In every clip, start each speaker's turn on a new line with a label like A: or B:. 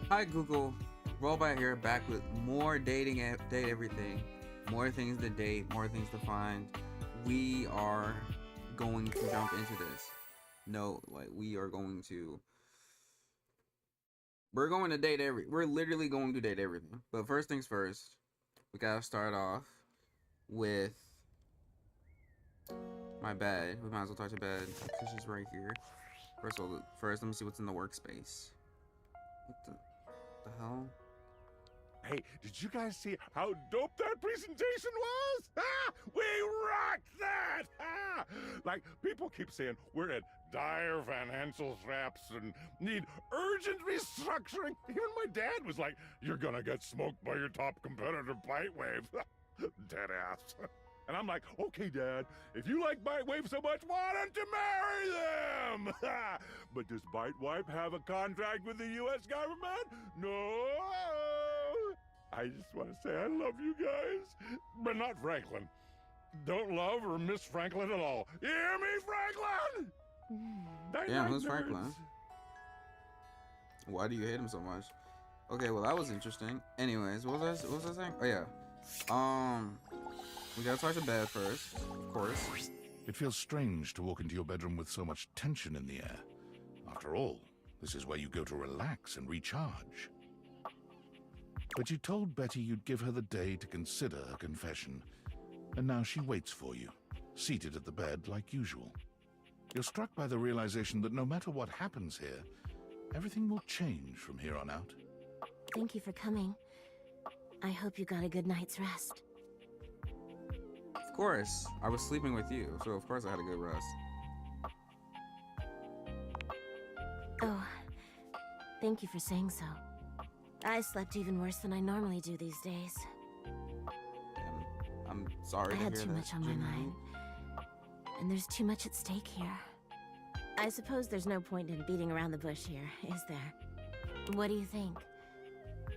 A: Hi Google, Robot here, back with more date everything, more things to date, more things to find. We are going to jump into this. No, like we're going to we're literally going to date everything. But first things first, we gotta start off with my bed. We might as well touch a bed because she's right here. First let me see what's in the workspace. What the hell?
B: Hey, did you guys see how dope that presentation was? Ah, we rocked that! Ah! Like, people keep saying we're at dire financial straps and need urgent restructuring. Even my dad was like, you're gonna get smoked by your top competitor, Bitewave. Dead ass. And I'm like, okay, Dad, if you like Bitewave so much, why don't you marry them? But does Bitewave have a contract with the U.S. government? No. I just want to say I love you guys, but not Franklin. Don't love or miss Franklin at all. You hear me, Franklin?
A: Damn, who's Franklin? Why do you hate him so much? Okay, well that was interesting. Anyways, what was I saying? Oh yeah. We gotta touch the bed first, of course.
C: It feels strange to walk into your bedroom with so much tension in the air. After all, this is where you go to relax and recharge. But you told Betty you'd give her the day to consider a confession, and now she waits for you, seated at the bed like usual. You're struck by the realization that no matter what happens here, everything will change from here on out.
D: Thank you for coming. I hope you got a good night's rest.
A: Of course, I was sleeping with you, so of course I had a good rest.
D: Oh, thank you for saying so. I slept even worse than I normally do these days.
A: I'm sorry
D: I
A: to
D: had
A: hear
D: too much on my mind, and there's too much at stake here. I suppose there's no point in beating around the bush here, is there? What do you think?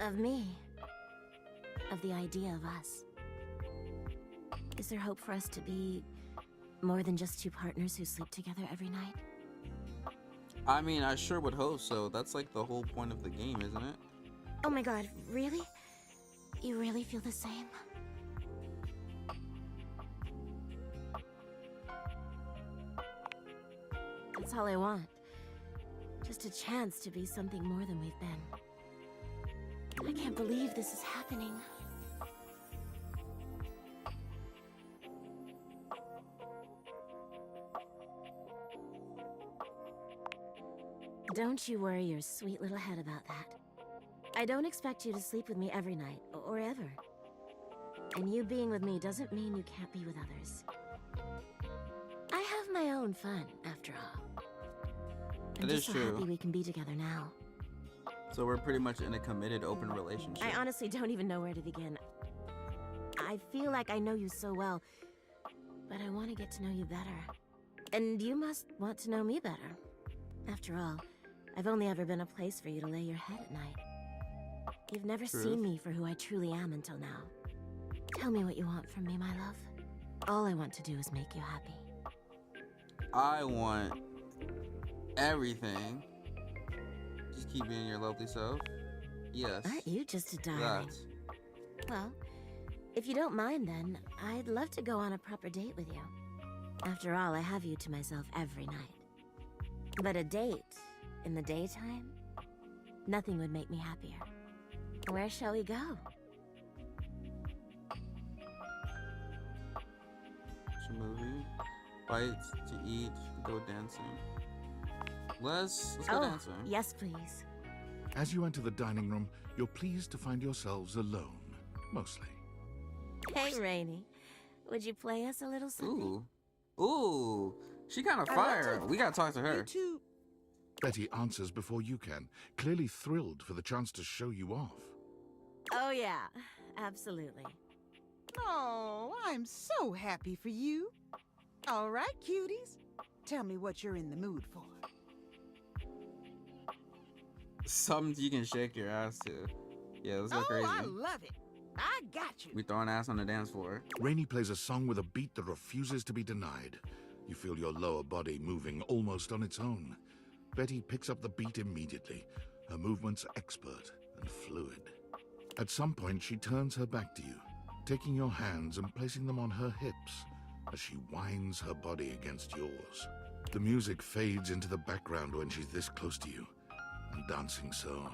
D: Of me? Of the idea of us? Is there hope for us to be more than just two partners who sleep together every night?
A: I mean, I sure would hope so. That's like the whole point of the game, isn't it?
D: Oh my god, really? You really feel the same? That's all I want. Just a chance to be something more than we've been. I can't believe this is happening. Don't you worry your sweet little head about that. I don't expect you to sleep with me every night, or ever. And you being with me doesn't mean you can't be with others. I have my own fun, after all. I'm just so happy we can be together now.
A: So we're pretty much in a committed, open relationship.
D: I honestly don't even know where to begin. I feel like I know you so well, but I want to get to know you better. And you must want to know me better. After all, I've only ever been a place for you to lay your head at night. You've never seen me for who I truly am until now. Tell me what you want from me, my love. All I want to do is make you happy.
A: I want everything. Just keep being your lovely self. Yes.
D: Aren't you just a darling? Well, if you don't mind then, I'd love to go on a proper date with you. After all, I have you to myself every night. But a date in the daytime? Nothing would make me happier. Where shall we go?
A: Watch a movie, bites to eat, go dancing. Let's go dancing.
D: Yes, please.
C: As you enter the dining room, you're pleased to find yourselves alone, mostly.
D: Hey, Rainy. Would you play us a little something?
A: Ooh. She kind of fire. We gotta talk to her.
E: You too.
C: Betty answers before you can, clearly thrilled for the chance to show you off.
D: Oh, yeah. Absolutely.
E: Oh, I'm so happy for you. All right, cuties. Tell me what you're in the mood for.
A: Something you can shake your ass to. Yeah, let's go crazy.
E: I love it. I got you.
A: We throwing ass on the dance floor.
C: Rainy plays a song with a beat that refuses to be denied. You feel your lower body moving almost on its own. Betty picks up the beat immediately. her movements expert and fluid. At some point, she turns her back to you, taking your hands and placing them on her hips as she winds her body against yours. The music fades into the background when she's this close to you, and dancing so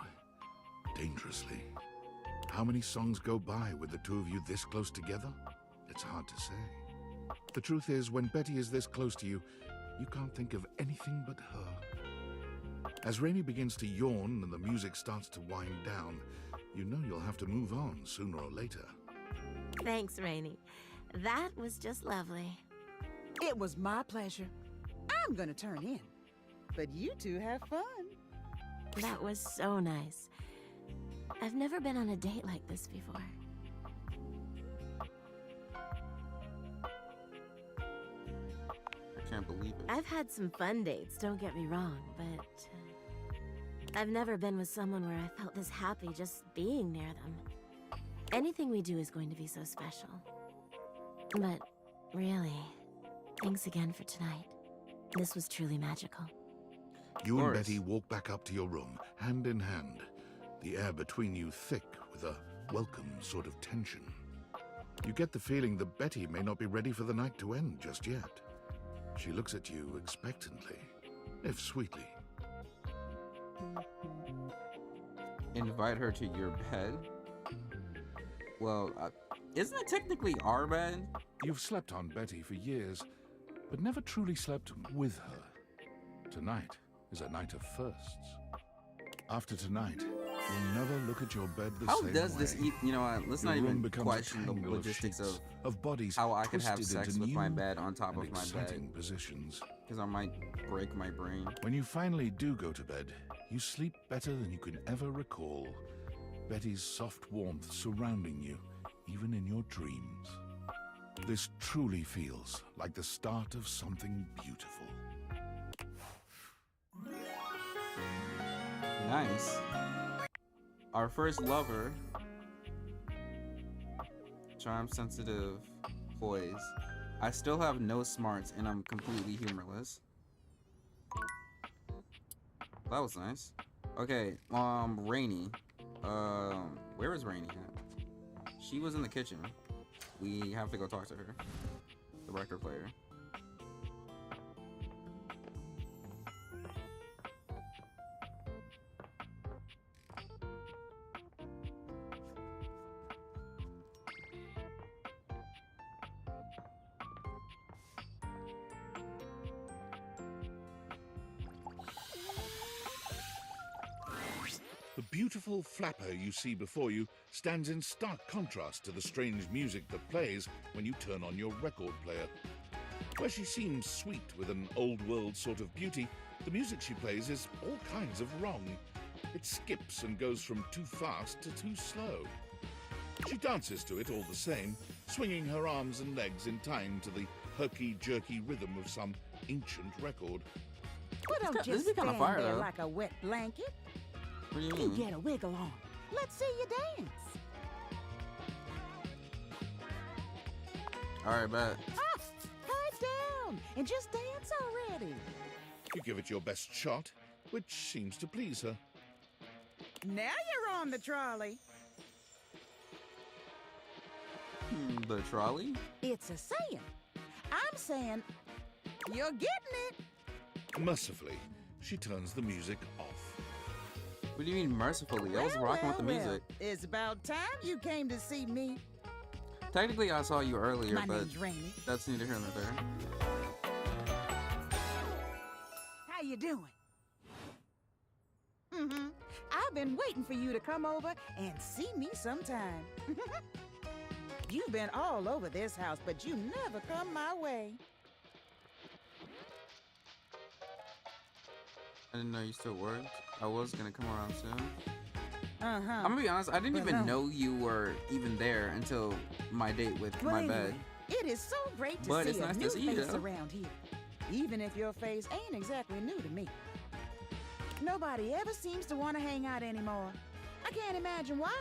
C: dangerously. How many songs go by with the two of you this close together? It's hard to say. The truth is, when Betty is this close to you, you can't think of anything but her. As Rainey begins to yawn and the music starts to wind down, you know you'll have to move on sooner or later.
D: Thanks, Rainey. That was just lovely.
E: It was my pleasure. I'm gonna turn in. But you two have fun.
D: That was so nice. I've never been on a date like this before.
A: I can't believe it.
D: I've had some fun dates, don't get me wrong, but I've never been with someone where I felt this happy just being near them. Anything we do is going to be so special. But really, thanks again for tonight. This was truly magical.
C: You and Betty walk back up to your room, hand in hand, the air between you thick with a welcome sort of tension. You get the feeling that Betty may not be ready for the night to end just yet. She looks at you expectantly, if sweetly.
A: Invite her to your bed? Well, isn't it technically our bed?
C: You've slept on Betty for years, but never truly slept with her. Tonight is a night of firsts. After tonight, you'll never look at your bed the
A: How
C: same
A: does
C: way.
A: this you know what, let's
C: Your
A: not
C: room
A: even
C: becomes a
A: question the
C: tangle
A: logistics
C: sheets,
A: of
C: bodies
A: how I could have
C: twisted
A: sex
C: into
A: with my
C: new
A: bed on top
C: and
A: of my
C: exciting
A: bed.
C: positions.
A: Because I might break my brain.
C: When you finally do go to bed, you sleep better than you can ever recall. Betty's soft warmth surrounding you, even in your dreams. This truly feels like the start of something beautiful.
A: Nice. Our first lover. Charm, sensitive, poise. I still have no smarts and I'm completely humorless. That was nice. Okay, Rainey. Where is Rainey at? She was in the kitchen. We have to go talk to her. The record player.
C: The beautiful flapper you see before you stands in stark contrast to the strange music that plays when you turn on your record player. Where she seems sweet with an old-world sort of beauty, the music she plays is all kinds of wrong. It skips and goes from too fast to too slow. She dances to it all the same, swinging her arms and legs in time to the herky-jerky rhythm of some ancient record.
E: Well, don't
A: this
E: just
A: is kinda
E: stand
A: fire,
E: there
A: though.
E: like a wet blanket.
A: What do you
E: You
A: mean?
E: get a wiggle on. Let's see you dance.
A: Alright, bet.
E: Ah, pipe down and just dance already.
C: You give it your best shot, which seems to please her.
E: Now you're on the trolley.
A: The trolley?
E: It's a saying. I'm saying you're getting it.
C: Mercifully, she turns the music off.
A: What do you mean mercifully? I was rocking with the music.
E: It's about time you came to see me.
A: Technically, I saw you earlier,
E: My
A: but
E: name's Rainey.
A: that's neither here nor there.
E: How you doing? I've been waiting for you to come over and see me sometime. You've been all over this house, but you never come my way.
A: I didn't know you still worked. I was gonna come around soon.
E: Uh-huh.
A: I'm gonna be honest, I didn't
E: But
A: even
E: no.
A: know you were even there until my date with
E: Well,
A: my
E: anyway,
A: bed.
E: it is so great to
A: But
E: see
A: it's
E: a
A: nice to
E: new
A: see you,
E: face
A: though.
E: around here, even if your face ain't exactly new to me. Nobody ever seems to want to hang out anymore. I can't imagine why.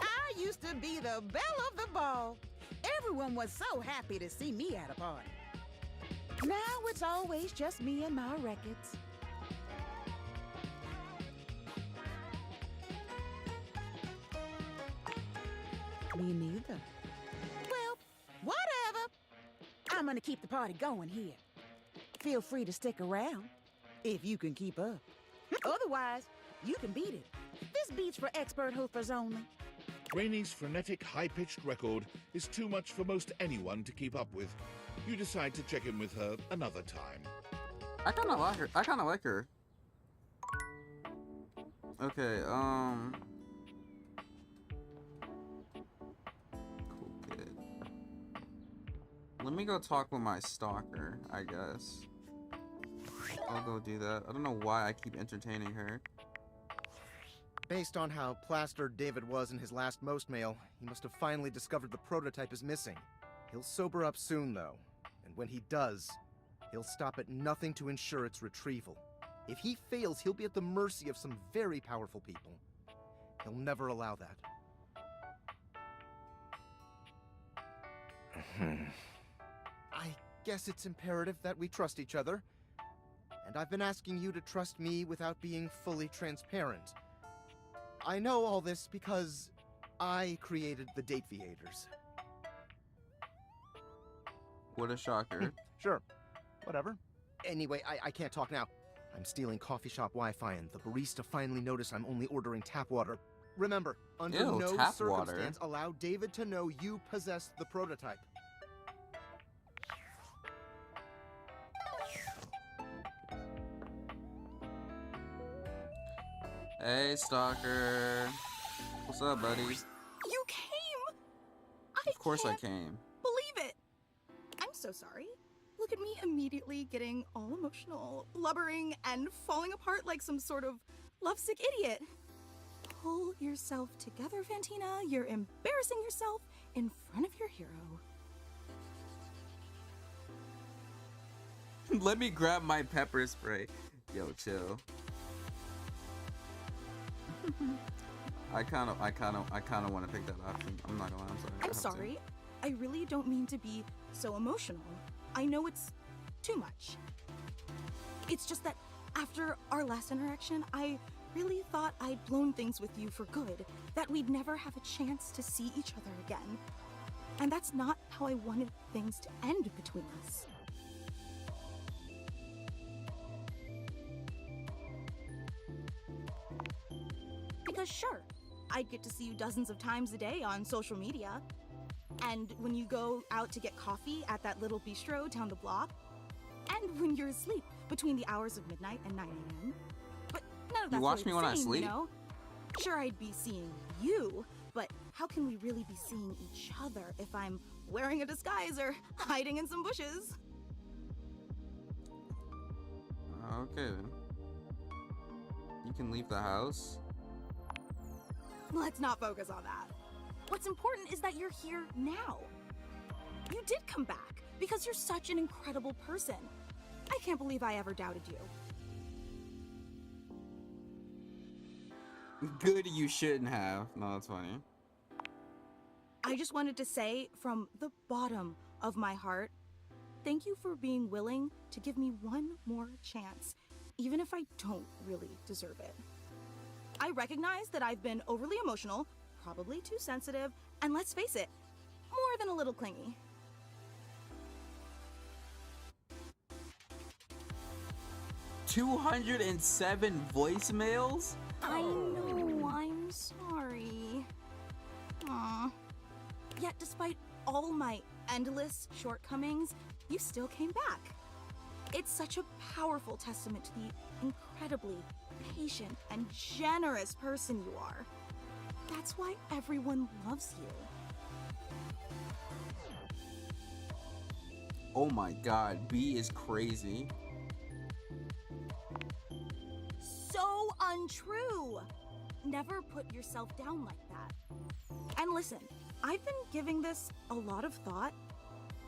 E: I used to be the belle of the ball. Everyone was so happy to see me at a party. Now it's always just me and my records. Me neither. Well, whatever. I'm gonna keep the party going here. Feel free to stick around, if you can keep up. Otherwise, you can beat it. This beats for expert hoofers only.
C: Rainie's frenetic, high-pitched record is too much for most anyone to keep up with. You decide to check in with her another time.
A: I kind of like her. I kind of like her. Okay, cool kid. Let me go talk with my stalker, I guess. I'll go do that. I don't know why I keep entertaining her.
F: Based on how plastered David was in his last most mail, he must have finally discovered the prototype is missing. He'll sober up soon, though. And when he does, he'll stop at nothing to ensure its retrieval. If he fails, he'll be at the mercy of some very powerful people. He'll never allow that. I guess it's imperative that we trust each other. And I've been asking you to trust me without being fully transparent. I know all this because I created the Date Viators.
A: What a shocker.
F: Sure. Whatever. Anyway, I can't talk now. I'm stealing coffee shop Wi-Fi, and the barista finally noticed I'm only ordering tap water. Remember, under
A: Ew,
F: no
A: tap
F: circumstance
A: water.
F: allow David to know you possess the prototype.
A: Hey, stalker. What's up, buddy?
G: You came!
A: Of course I
G: can't
A: came.
G: believe it! I'm so sorry. Look at me immediately getting all emotional, blubbering, and falling apart like some sort of lovesick idiot. Pull yourself together, Fantina. You're embarrassing yourself in front of your hero.
A: Let me grab my pepper spray. Yo, chill. I kind of want to pick that option. I'm not gonna lie. I'm sorry. I
G: I'm
A: have to.
G: sorry. I really don't mean to be so emotional. I know it's too much. It's just that after our last interaction, I really thought I'd blown things with you for good, that we'd never have a chance to see each other again. And that's not how I wanted things to end between us. Because sure, I'd get to see you dozens of times a day on social media. And when you go out to get coffee at that little bistro down the block. And when you're asleep between the hours of midnight and 9 a.m. But none of that's
A: watch
G: really
A: me when I
G: the same,
A: sleep?
G: You know? Sure, I'd be seeing you, but how can we really be seeing each other if I'm wearing a disguise or hiding in some bushes?
A: Okay then. You can leave the house.
G: Let's not focus on that. What's important is that you're here now. You did come back because you're such an incredible person. I can't believe I ever doubted you.
A: Good, you shouldn't have. No, that's funny.
G: I just wanted to say from the bottom of my heart, thank you for being willing to give me one more chance, even if I don't really deserve it. I recognize that I've been overly emotional, probably too sensitive, and let's face it, more than a little clingy.
A: $207 voicemails?
G: I know, I'm sorry. Aw. Yet despite all my endless shortcomings, you still came back. It's such a powerful testament to the incredibly patient and generous person you are. That's why everyone loves you.
A: Oh my god, B is crazy.
G: So untrue! Never put yourself down like that. And listen, I've been giving this a lot of thought,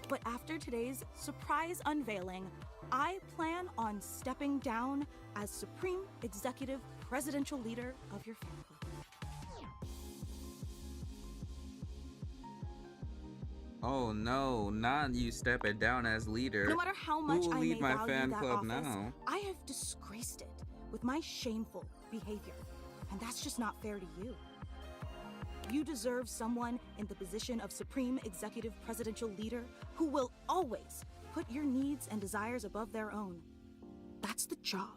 G: but after today's surprise unveiling, I plan on stepping down as Supreme Executive Presidential Leader of your fan club.
A: Oh no, not you stepping down as leader.
G: No matter how
A: Who
G: much
A: will
G: I
A: lead
G: may
A: my
G: value
A: fan
G: that
A: club
G: office,
A: now?
G: I have disgraced it with my shameful behavior, and that's just not fair to you. You deserve someone in the position of Supreme Executive Presidential Leader who will always put your needs and desires above their own. That's the job.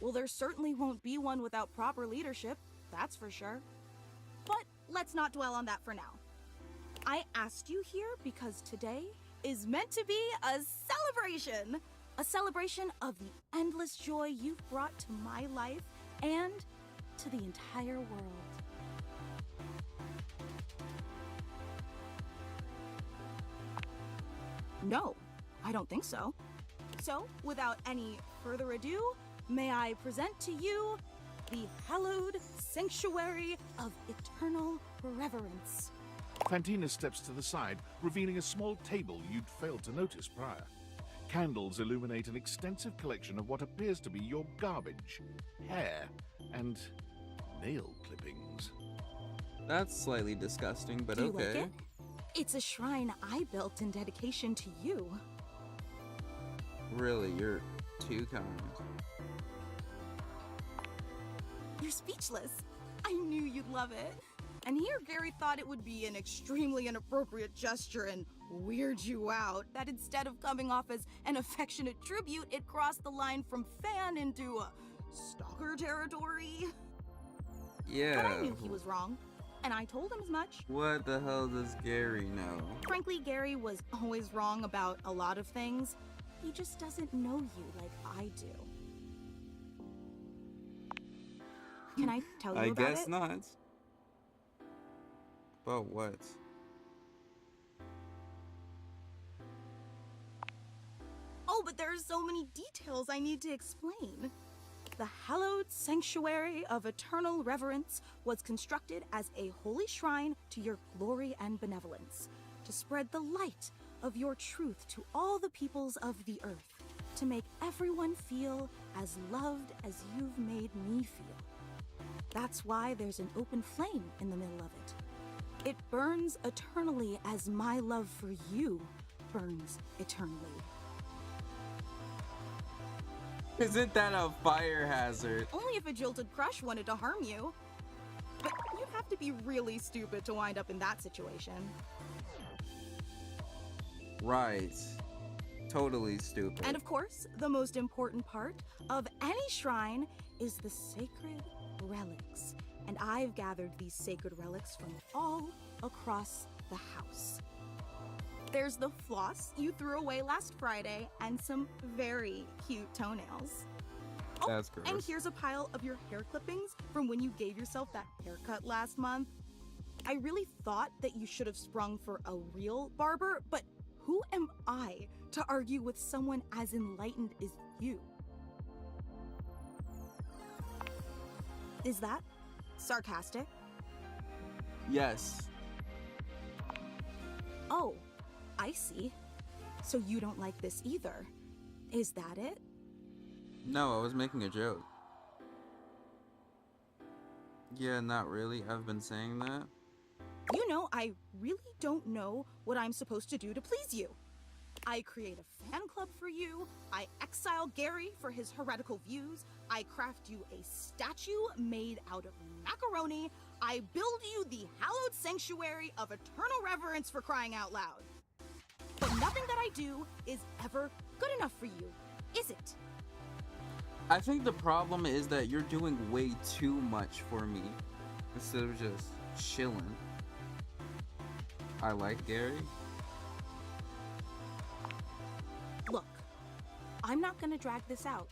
G: Well, there certainly won't be one without proper leadership, that's for sure. But let's not dwell on that for now. I asked you here because today is meant to be a celebration. A celebration of the endless joy you've brought to my life and to the entire world. No, I don't think so. So, without any further ado, may I present to you the hallowed sanctuary of eternal reverence.
C: Fantina steps to the side, revealing a small table you'd failed to notice prior. Candles illuminate an extensive collection of what appears to be your garbage, hair, and nail clippings.
A: That's slightly disgusting, but
G: Do you
A: okay.
G: like it? It's a shrine I built in dedication to you.
A: Really, you're too kind.
G: You're speechless. I knew you'd love it. And here Gary thought it would be an extremely inappropriate gesture and weird you out, that instead of coming off as an affectionate tribute, it crossed the line from fan into stalker territory.
A: Yeah.
G: But I knew he was wrong, and I told him as much.
A: What the hell does Gary know?
G: Frankly, Gary was always wrong about a lot of things. He just doesn't know you like I do. Can I tell you
A: I
G: about
A: guess
G: it?
A: not. But what?
G: Oh, but there are so many details I need to explain. The hallowed sanctuary of eternal reverence was constructed as a holy shrine to your glory and benevolence, to spread the light of your truth to all the peoples of the earth, to make everyone feel as loved as you've made me feel. That's why there's an open flame in the middle of it. It burns eternally as my love for you burns eternally.
A: Isn't that a fire hazard?
G: Only if a jilted crush wanted to harm you. But you'd have to be really stupid to wind up in that situation.
A: Right. Totally stupid.
G: And of course, the most important part of any shrine is the sacred relics. And I've gathered these sacred relics from all across the house. There's the floss you threw away last Friday and some very cute toenails. Oh,
A: That's gross.
G: and here's a pile of your hair clippings from when you gave yourself that haircut last month. I really thought that you should have sprung for a real barber, but who am I to argue with someone as enlightened as you? Is that sarcastic?
A: Yes.
G: Oh, I see. So you don't like this either. Is that it?
A: No, I was making a joke. Yeah, not really. I've been saying that.
G: You know, I really don't know what I'm supposed to do to please you. I create a fan club for you. I exile Gary for his heretical views. I craft you a statue made out of macaroni. I build you the hallowed sanctuary of eternal reverence, for crying out loud. But nothing that I do is ever good enough for you, is it?
A: I think the problem is that you're doing way too much for me instead of just chilling. I like Gary.
G: Look, I'm not gonna drag this out.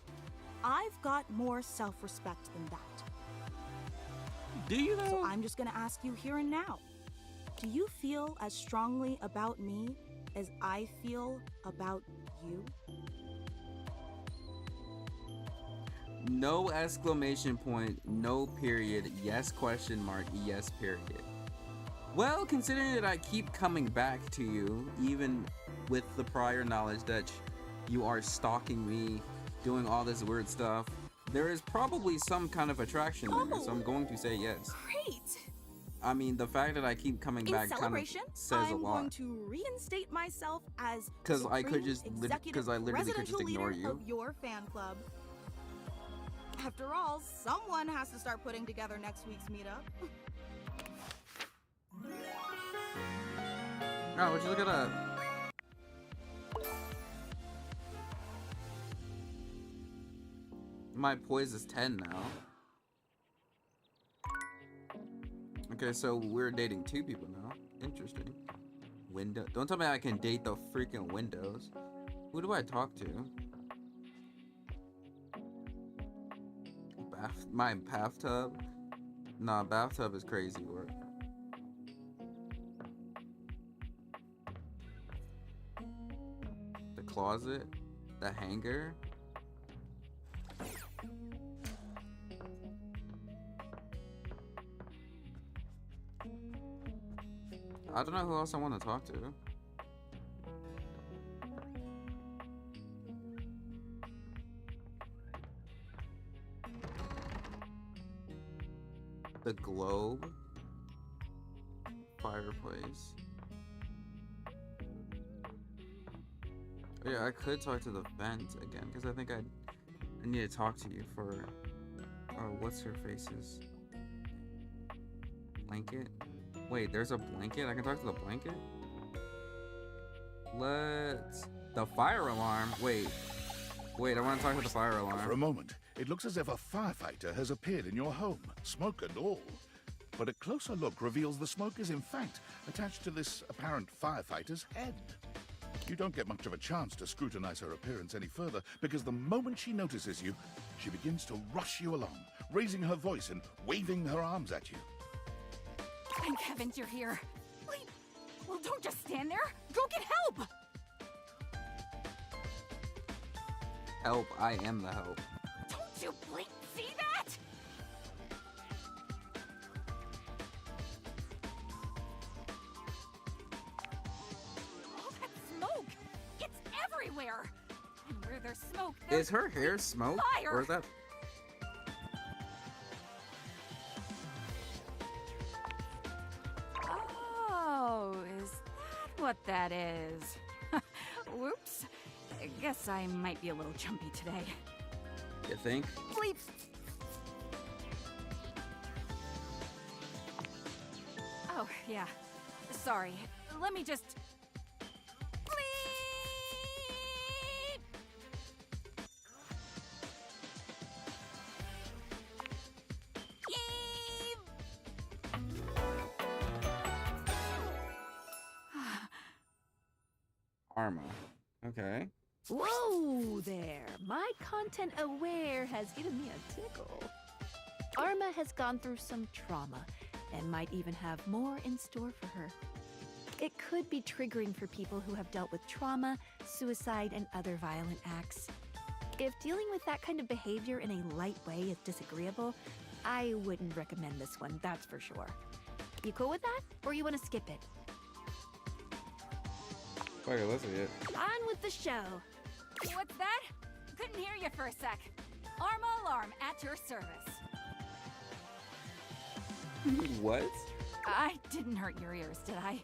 G: I've got more self-respect than that.
A: Do you though?
G: So I'm just gonna ask you here and now. Do you feel as strongly about me as I feel about you?
A: No exclamation point, no period, yes question mark, yes period. Well, considering that I keep coming back to you, even with the prior knowledge that you are stalking me, doing all this weird stuff, there is probably some kind of attraction there, so I'm going to say yes.
G: Great!
A: I mean, the fact that I keep coming
G: In
A: back kind of
G: celebration,
A: says a
G: I'm
A: lot.
G: going to reinstate myself as
A: Because I could
G: supreme
A: just,
G: executive
A: because I literally could just
G: presidential
A: ignore
G: leader
A: you.
G: of your fan club. After all, someone has to start putting together next week's meetup.
A: Oh, would you look at that? My poise is 10 now. Okay, so we're dating 2 people now. Interesting. Window. Don't tell me I can date the freaking windows. Who do I talk to? My bathtub? Nah, bathtub is crazy work. The closet? The hanger? I don't know who else I want to talk to. The globe. Fireplace. Oh, yeah, I could talk to the vent again because I think I need to talk to you for what's her face's blanket. Wait, there's a blanket? I can talk to the blanket? The fire alarm. Wait, I want to talk to the fire
C: For a
A: alarm.
C: moment, it looks as if a firefighter has appeared in your home, smoke and all. But a closer look reveals the smoke is in fact attached to this apparent firefighter's head. You don't get much of a chance to scrutinize her appearance any further, because the moment she notices you, she begins to rush you along, raising her voice and waving her arms at you.
H: Thank heavens you're here. Wait, well, don't just stand there. Go get help!
A: Help, I am the help.
H: Don't you bleep see that? All that smoke! It's everywhere! And where there's smoke, there's
A: Is her hair smoke?
H: fire!
A: Or is that...
H: Oh, is that what that is? Whoops. I guess I might be a little jumpy today.
A: You think?
H: Bleep! Oh, yeah. Sorry. Let me just... Bleep! Eve!
A: Arma. Okay.
I: Whoa there! My content aware has given me a tickle. Arma has gone through some trauma and might even have more in store for her. It could be triggering for people who have dealt with trauma, suicide, and other violent acts. If dealing with that kind of behavior in a light way is disagreeable, I wouldn't recommend this one, that's for sure. You cool with that? Or you want to skip it?
A: Okay, let's see it.
I: On with the show!
H: What's that? Couldn't hear you for a sec. Arma alarm at your service.
A: What?
H: I didn't hurt your ears, did I?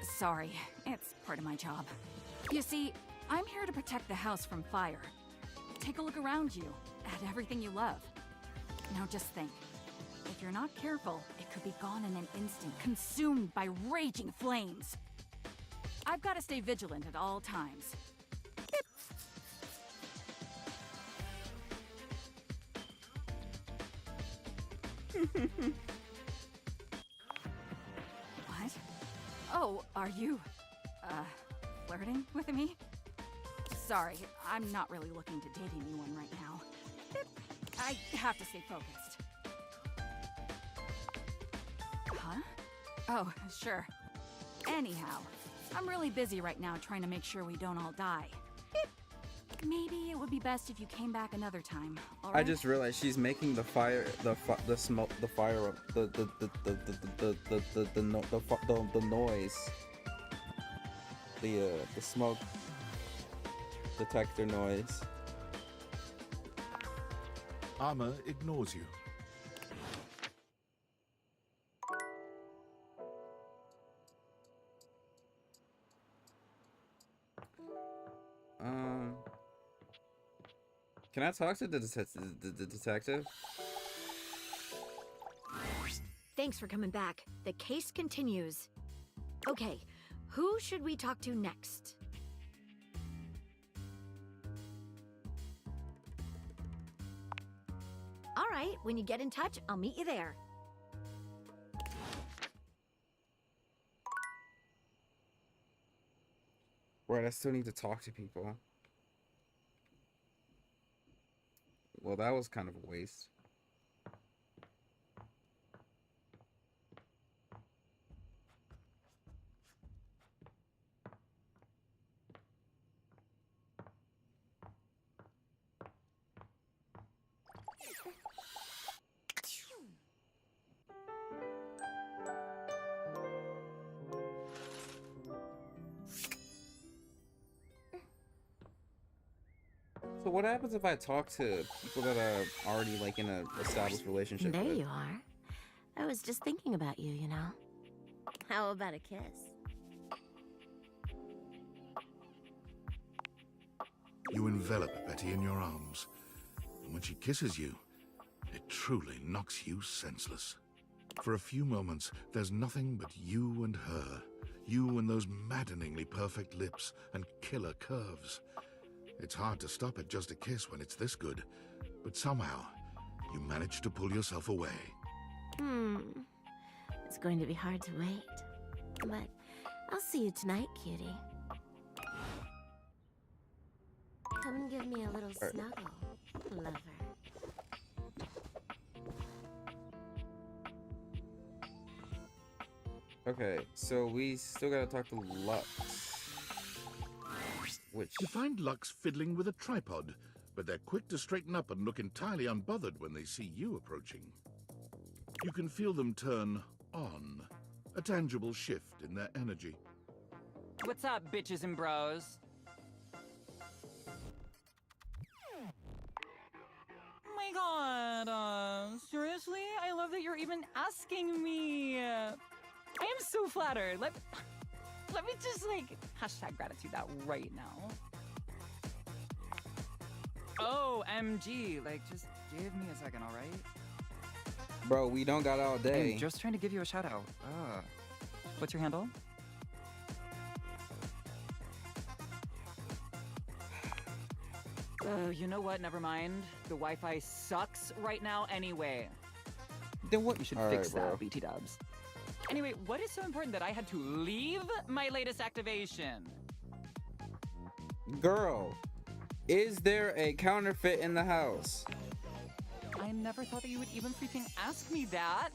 H: Sorry, it's part of my job. You see, I'm here to protect the house from fire. Take a look around you, at everything you love. Now just think, if you're not careful, it could be gone in an instant, consumed by raging flames. I've got to stay vigilant at all times. What? Oh, are you, flirting with me? Sorry, I'm not really looking to date anyone right now. I have to stay focused. Huh? Oh, sure. Anyhow, I'm really busy right now trying to make sure we don't all die. Maybe it would be best if you came back another time. All right?
A: I just realized she's making the fire, the smoke, the fire, the noise, the smoke detector noise.
C: Arma ignores you.
A: Can I talk to the detective?
J: Thanks for coming back. The case continues. Okay, who should we talk to next? All right, when you get in touch, I'll meet you there.
A: Right, I still need to talk to people. Well, that was kind of a waste. So what happens if I talk to people that are already like in a established relationship
D: There
A: with?
D: you are. I was just thinking about you, you know. How about a kiss?
C: You envelop Betty in your arms, and when she kisses you, it truly knocks you senseless. For a few moments, there's nothing but you and her, you and those maddeningly perfect lips and killer curves. It's hard to stop at just a kiss when it's this good, but somehow, you manage to pull yourself away.
D: It's going to be hard to wait. But I'll see you tonight, cutie. Come and give me a little snuggle, lover.
A: Okay, so we still gotta talk to Lux. Which...
C: You find Lux fiddling with a tripod, but they're quick to straighten up and look entirely unbothered when they see you approaching. You can feel them turn on, a tangible shift in their energy.
K: What's up, bitches and bros? Oh my god, seriously? I love that you're even asking me. I am so flattered. Let me just, like, hashtag gratitude that right now. OMG, like, just give me a second, alright?
A: Bro, we don't got all day.
K: I'm just trying to give you a shout out. What's your handle? You know what? Never mind. The Wi-Fi sucks right now anyway.
A: Then what?
K: You should
A: All
K: fix
A: right, bro.
K: that, BT dubs. Anyway, what is so important that I had to leave my latest activation?
A: Girl, is there a counterfeit in the house?
K: I never thought that you would even freaking ask me that.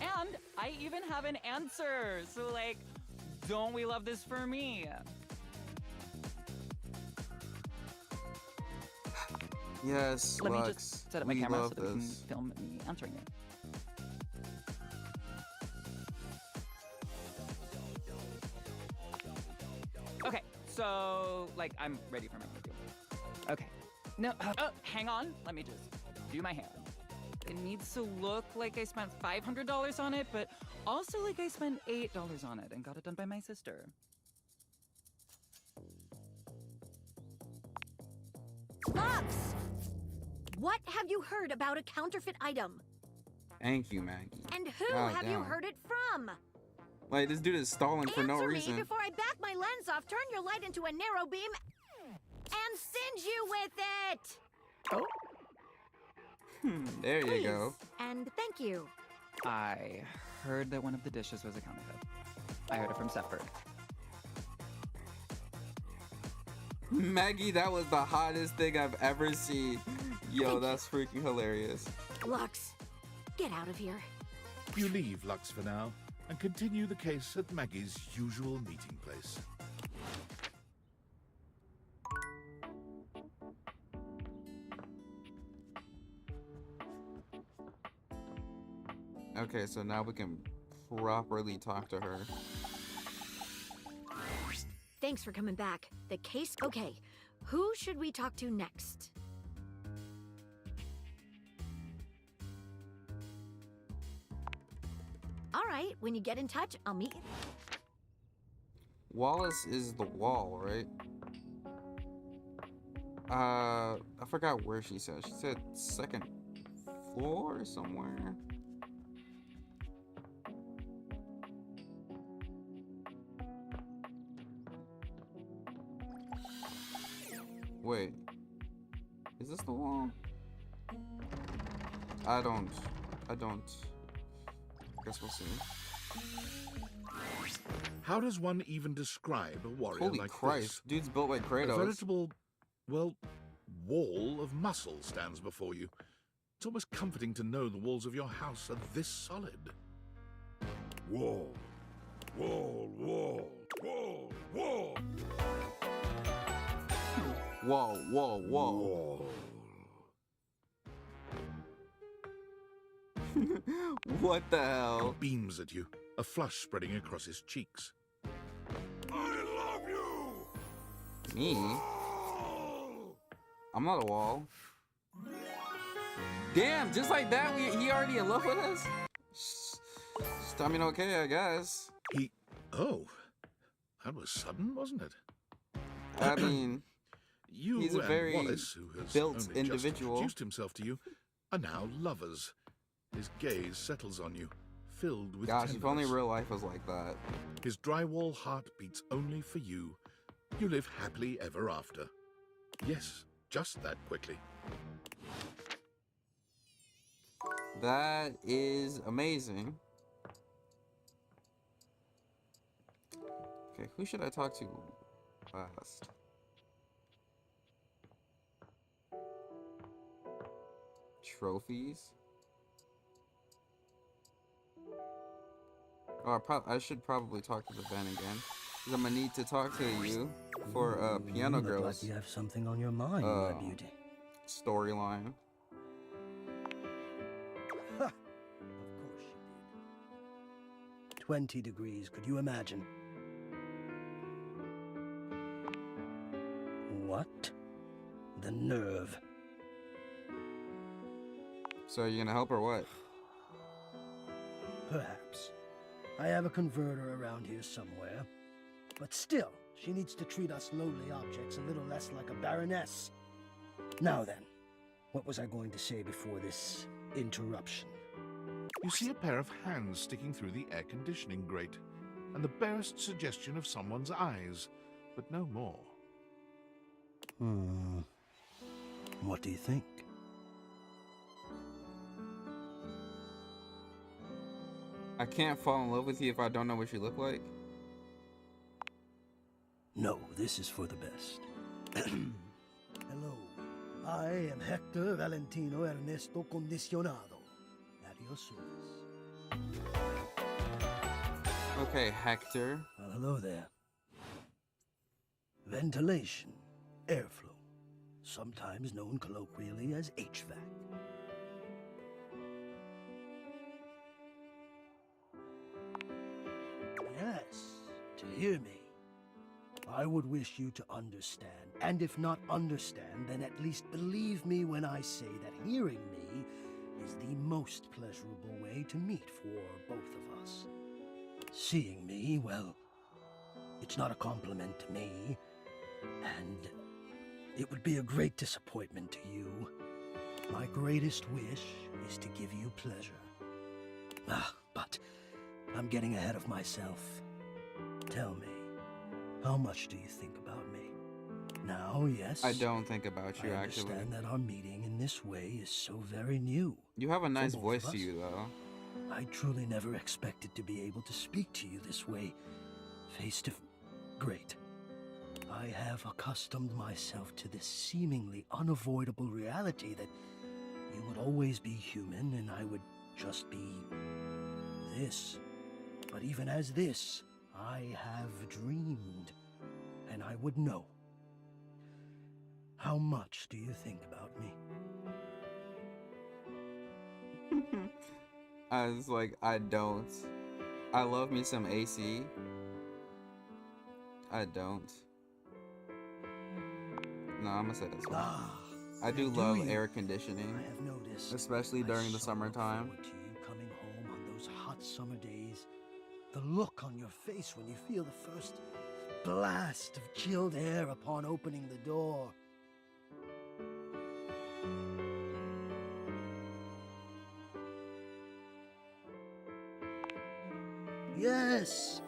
K: And I even have an answer. So, like, don't we love this for me?
A: Yes,
K: Let me
A: Lux,
K: just set up my
A: we
K: camera
A: love
K: so that we can
A: this.
K: film me answering it. Okay, so, like, I'm ready for my review. Okay. No, hang on. Let me just do my hair. It needs to look like I spent $500 on it, but also like I spent $8 on it and got it done by my sister.
J: Lux! What have you heard about a counterfeit item?
A: Thank you, Maggie.
J: And who
A: God
J: have you
A: damn.
J: heard it from?
A: Like, this dude is stalling for no
J: Answer
A: reason.
J: me before I back my lens off, turn your light into a narrow beam, and singe you with it!
K: Oh?
A: There you go.
J: And thank you.
K: I heard that one of the dishes was a counterfeit. I heard it from Sephard.
A: Maggie, that was the hottest thing I've ever seen. Yo, that's freaking hilarious.
J: Lux, get out of here.
C: You leave Lux for now and continue the case at Maggie's usual meeting place.
A: Okay, so now we can properly talk to her.
J: Thanks for coming back. The case... Okay, who should we talk to next? All right, when you get in touch, I'll meet you.
A: Wallace is the wall, right? I forgot where she said. She said second floor somewhere. Wait. Is this the wall? I don't. Guess we'll see.
C: How does one even describe a warrior
A: Holy
C: like
A: Christ,
C: this?
A: dude's built like
C: A
A: Kratos.
C: veritable, well, wall of muscle stands before you. It's almost comforting to know the walls of your house are this solid.
B: Wall, wall, wall, wall, wall.
A: Whoa, whoa, whoa.
B: Wall.
A: What the hell?
C: Beams at you, a flush spreading across his cheeks.
B: I love you.
A: Me?
B: Wall.
A: I'm not a wall. Damn, just like that, he already in love with us? I mean, okay, I guess.
C: Oh, that was sudden, wasn't it?
A: I mean,
C: You
A: he's a
C: and
A: very
C: Wallace, who has
A: built
C: only
A: individual.
C: just introduced himself to you, are now lovers. His gaze settles on you, filled with
A: gosh, if only
C: tenderness.
A: real life was like that.
C: His drywall heart beats only for you. You live happily ever after. Yes, just that quickly.
A: That is amazing. Okay, who should I talk to last? Trophies? Oh, I should probably talk to the van again. Because I'm gonna need to talk to you for Piano
L: You look
A: Girls
L: like you have something on your mind, my beauty.
A: storyline.
L: Ha! Of course you did. 20 degrees, could you imagine? What? The nerve.
A: So are you gonna help or what?
L: Perhaps. I have a converter around here somewhere. But still, she needs to treat us lowly objects a little less like a baroness. Now then, what was I going to say before this interruption?
C: You see a pair of hands sticking through the air conditioning grate, and the barest suggestion of someone's eyes, but no more.
L: What do you think?
A: I can't fall in love with you if I don't know what you look like.
L: No, this is for the best. Hello, I am Hector Valentino Ernesto Condicionado. At your service.
A: Okay, Hector.
L: Well, hello there. Ventilation, airflow, sometimes known colloquially as HVAC. Yes, to hear me. I would wish you to understand, and if not understand, then at least believe me when I say that hearing me is the most pleasurable way to meet for both of us. Seeing me, well, it's not a compliment to me, and it would be a great disappointment to you. My greatest wish is to give you pleasure. But I'm getting ahead of myself. Tell me, how much do you think about me? Now, yes.
A: I don't think about you,
L: I
A: actually.
L: understand that our meeting in this way is so very new.
A: You have a nice
L: both
A: voice
L: of
A: to
L: us.
A: you, though.
L: I truly never expected to be able to speak to you this way, face to Great. I have accustomed myself to this seemingly unavoidable reality that you would always be human and I would just be this. But even as this, I have dreamed, and I would know. How much do you think about me?
A: I was like, I don't. I love me some AC. I don't. No, I'm gonna say this one. I do love air conditioning,
L: I have noticed.
A: especially during the
L: so
A: summertime.
L: look forward to you coming home on those hot summer days. The look on your face when you feel the first blast of chilled air upon opening the door. Yes,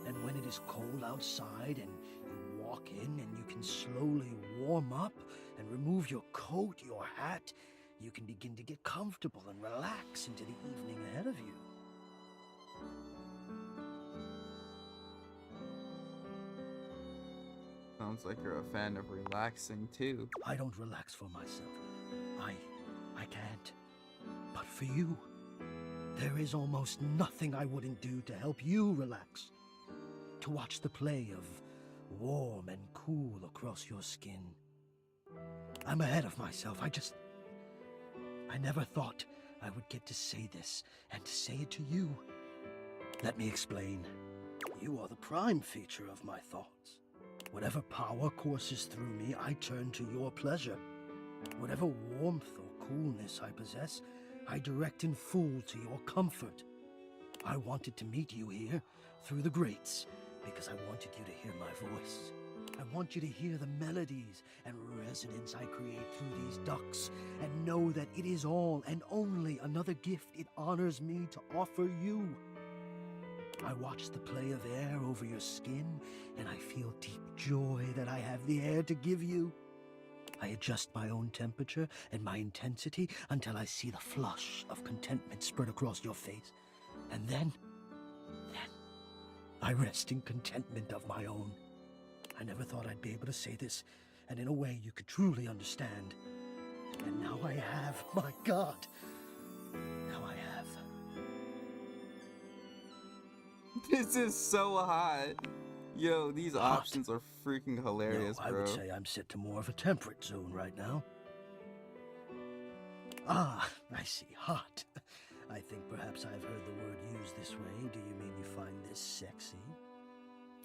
L: and when it is cold outside and you walk in and you can slowly warm up and remove your coat, your hat, you can begin to get comfortable and relax into the evening ahead of you.
A: Sounds like you're a fan of relaxing too.
L: I don't relax for myself. I can't. But for you, there is almost nothing I wouldn't do to help you relax. To watch the play of warm and cool across your skin. I'm ahead of myself. I never thought I would get to say this and to say it to you. Let me explain. You are the prime feature of my thoughts. Whatever power courses through me, I turn to your pleasure. Whatever warmth or coolness I possess, I direct in full to your comfort. I wanted to meet you here through the grates because I wanted you to hear my voice. I want you to hear the melodies and resonance I create through these ducts and know that it is all and only another gift it honors me to offer you. I watch the play of air over your skin, and I feel deep joy that I have the air to give you. I adjust my own temperature and my intensity until I see the flush of contentment spread across your face. And then I rest in contentment of my own. I never thought I'd be able to say this, and in a way you could truly understand. And now I have, my God. Now I have.
A: This is so hot. Yo, these
L: Hot.
A: options are freaking hilarious,
L: No, I
A: bro.
L: would say I'm set to more of a temperate zone right now. Ah, I see. Hot. I think perhaps I've heard the word used this way. Do you mean you find this sexy?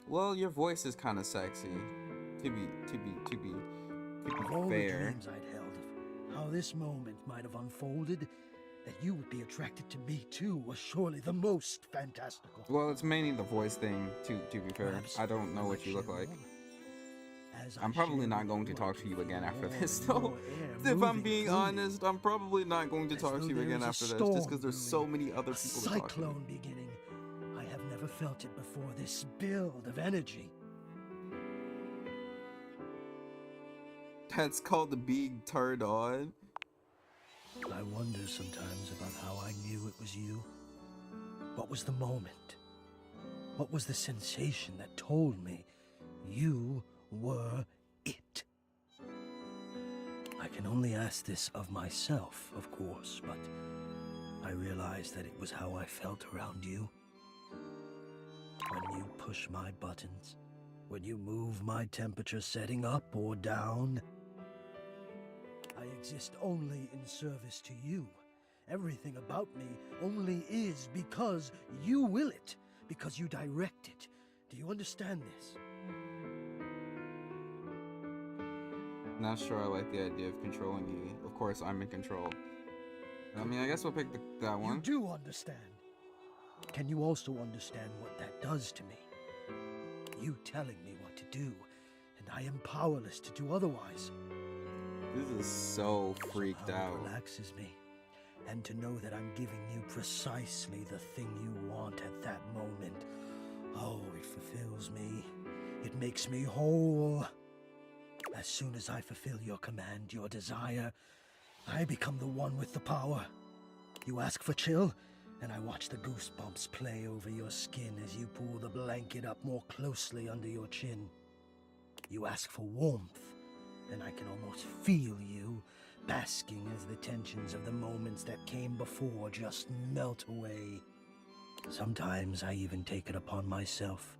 A: Well, your voice is kind of sexy. To be
L: Of all the
A: fair.
L: dreams I'd held of how this moment might have unfolded, that you would be attracted to me too was surely the most fantastical.
A: Well, it's mainly the voice thing. To be fair,
L: Perhaps
A: I don't know
L: I
A: what
L: might
A: you look
L: share
A: like.
L: more. As I
A: I'm probably
L: share
A: not
L: with
A: going to
L: you,
A: talk
L: I
A: to you
L: can
A: again
L: feel
A: after
L: more
A: this,
L: and
A: though.
L: more air
A: If I'm
L: moving
A: being
L: through me,
A: honest, I'm probably not going to
L: as
A: talk
L: though
A: to you
L: there
A: again
L: is a
A: after this, just
L: storm
A: because there's so
L: brewing,
A: many other
L: a
A: people to talk to.
L: cyclone beginning. I have never felt it before. This build of energy.
A: That's called the being turned on.
L: I wonder sometimes about how I knew it was you. What was the moment? What was the sensation that told me you were it? I can only ask this of myself, of course, but I realized that it was how I felt around you. When you push my buttons, when you move my temperature setting up or down, I exist only in service to you. Everything about me only is because you will it, because you direct it. Do you understand this?
A: Not sure I like the idea of controlling you. Of course, I'm in control. I mean, I guess we'll pick that
L: You
A: one.
L: do understand. Can you also understand what that does to me? You telling me what to do, and I am powerless to do otherwise.
A: This is so freaked
L: Somehow
A: out.
L: It relaxes me. And to know that I'm giving you precisely the thing you want at that moment. Oh, it fulfills me. It makes me whole. As soon as I fulfill your command, your desire, I become the one with the power. You ask for chill, and I watch the goosebumps play over your skin as you pull the blanket up more closely under your chin. You ask for warmth, and I can almost feel you, basking as the tensions of the moments that came before just melt away. Sometimes I even take it upon myself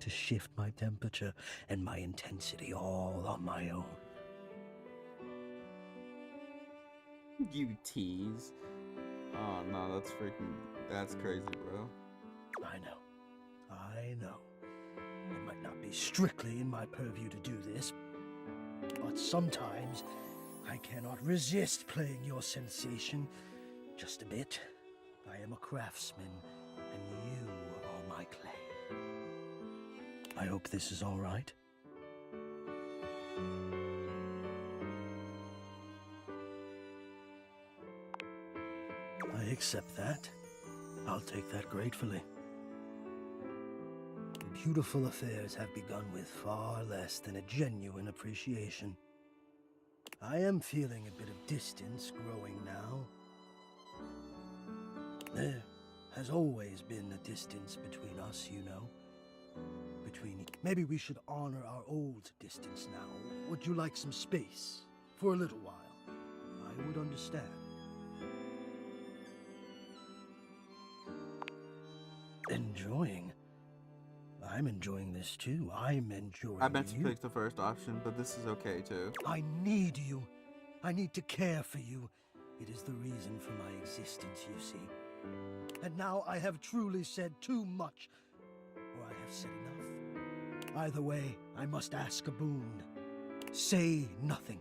L: to shift my temperature and my intensity all on my own.
A: You tease. Oh no, that's crazy, bro.
L: I know. It might not be strictly in my purview to do this, but sometimes I cannot resist playing your sensation just a bit. I am a craftsman, and you are my clay. I hope this is all right. I accept that. I'll take that gratefully. Beautiful affairs have begun with far less than a genuine appreciation. I am feeling a bit of distance growing now. There has always been a distance between us, you know. Maybe we should honor our old distance now. Would you like some space? For a little while. I would understand. Enjoying? I'm enjoying this too. I'm enjoying
A: I meant to
L: you.
A: pick the first option, but this is okay too.
L: I need you. I need to care for you. It is the reason for my existence, you see. And now I have truly said too much, or I have said enough. Either way, I must ask a boon. Say nothing.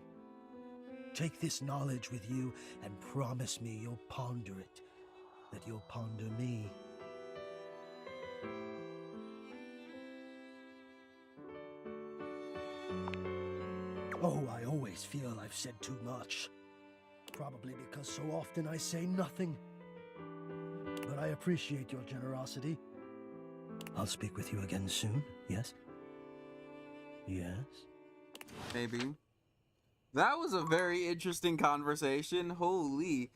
L: Take this knowledge with you and promise me you'll ponder it, that you'll ponder me. Oh, I always feel I've said too much. Probably because so often I say nothing. But I appreciate your generosity. I'll speak with you again soon, yes? Yes?
A: Maybe. That was a very interesting conversation. Holy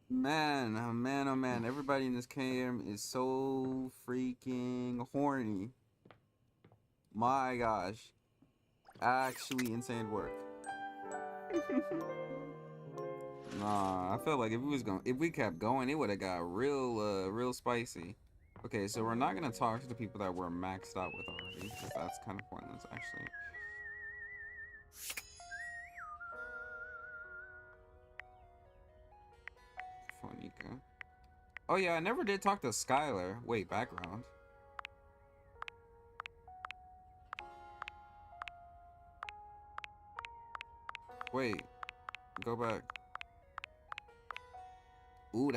A: man, oh man, oh man. Everybody in this game is so freaking horny. My gosh. Actually insane work. Nah, I felt like if we kept going, it would have got real spicy. Okay, so we're not gonna talk to the people that we're maxed out with already, because that's kind of pointless, actually. Fonika. Oh yeah, I never did talk to Skylar. Wait, background. Wait, go back. Ooh,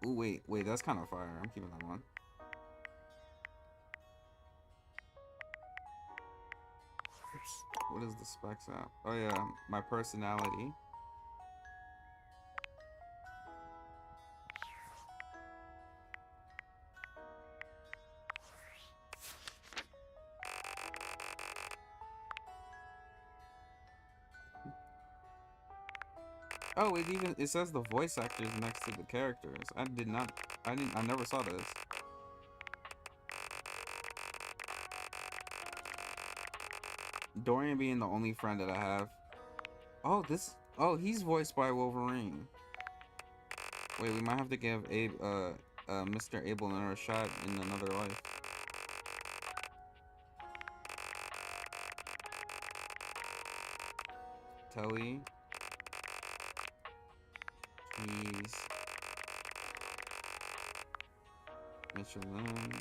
A: wait, that's kind of fire. I'm keeping that one. What is the specs at? Oh yeah, my personality. Oh, it says the voice actors next to the characters. I never saw this. Dorian being the only friend that I have. Oh, he's voiced by Wolverine. Wait, we might have to give Mr. Abel another shot in another life. Telly. Please. Michelin.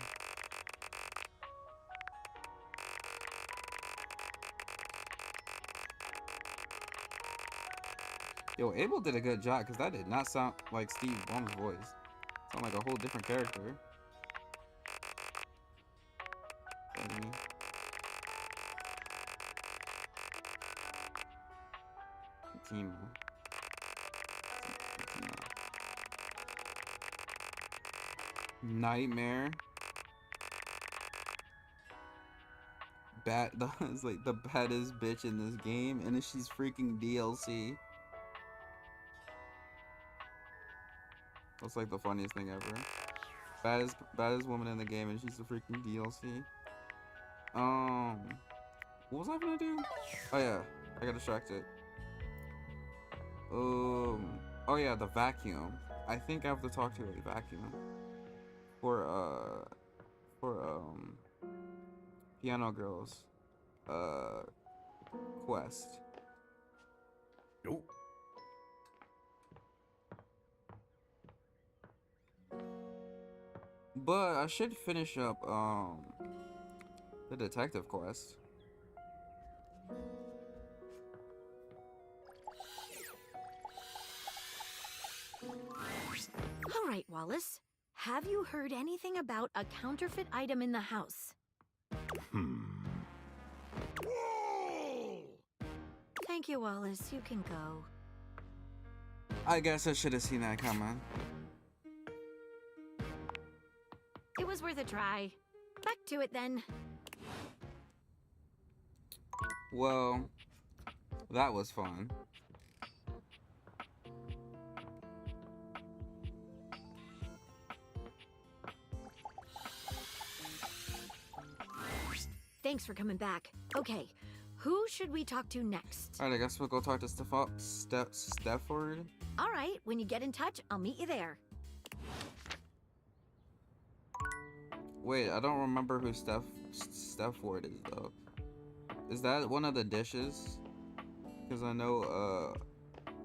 A: Yo, Abel did a good job because that did not sound like Steve Blum's voice. It sounded like a whole different character. Fatima. Nightmare. It's like the baddest bitch in this game, and she's freaking DLC. That's like the funniest thing ever. Baddest woman in the game, and she's the freaking DLC. What was I gonna do? Oh yeah, I got distracted. Oh yeah, the vacuum. I think I have to talk to a vacuum for Piano Girls quest.
B: Nope.
A: But I should finish up the detective quest.
J: All right, Wallace. Have you heard anything about a counterfeit item in the house? Thank you, Wallace. You can go.
A: I guess I should have seen that coming.
J: It was worth a try. Back to it then.
A: Well, that was fun.
J: Thanks for coming back. Okay, who should we talk to next?
A: Alright, I guess we'll go talk to Stafford.
J: All right, when you get in touch, I'll meet you there.
A: Wait, I don't remember who Stafford is though. Is that one of the dishes? Because I know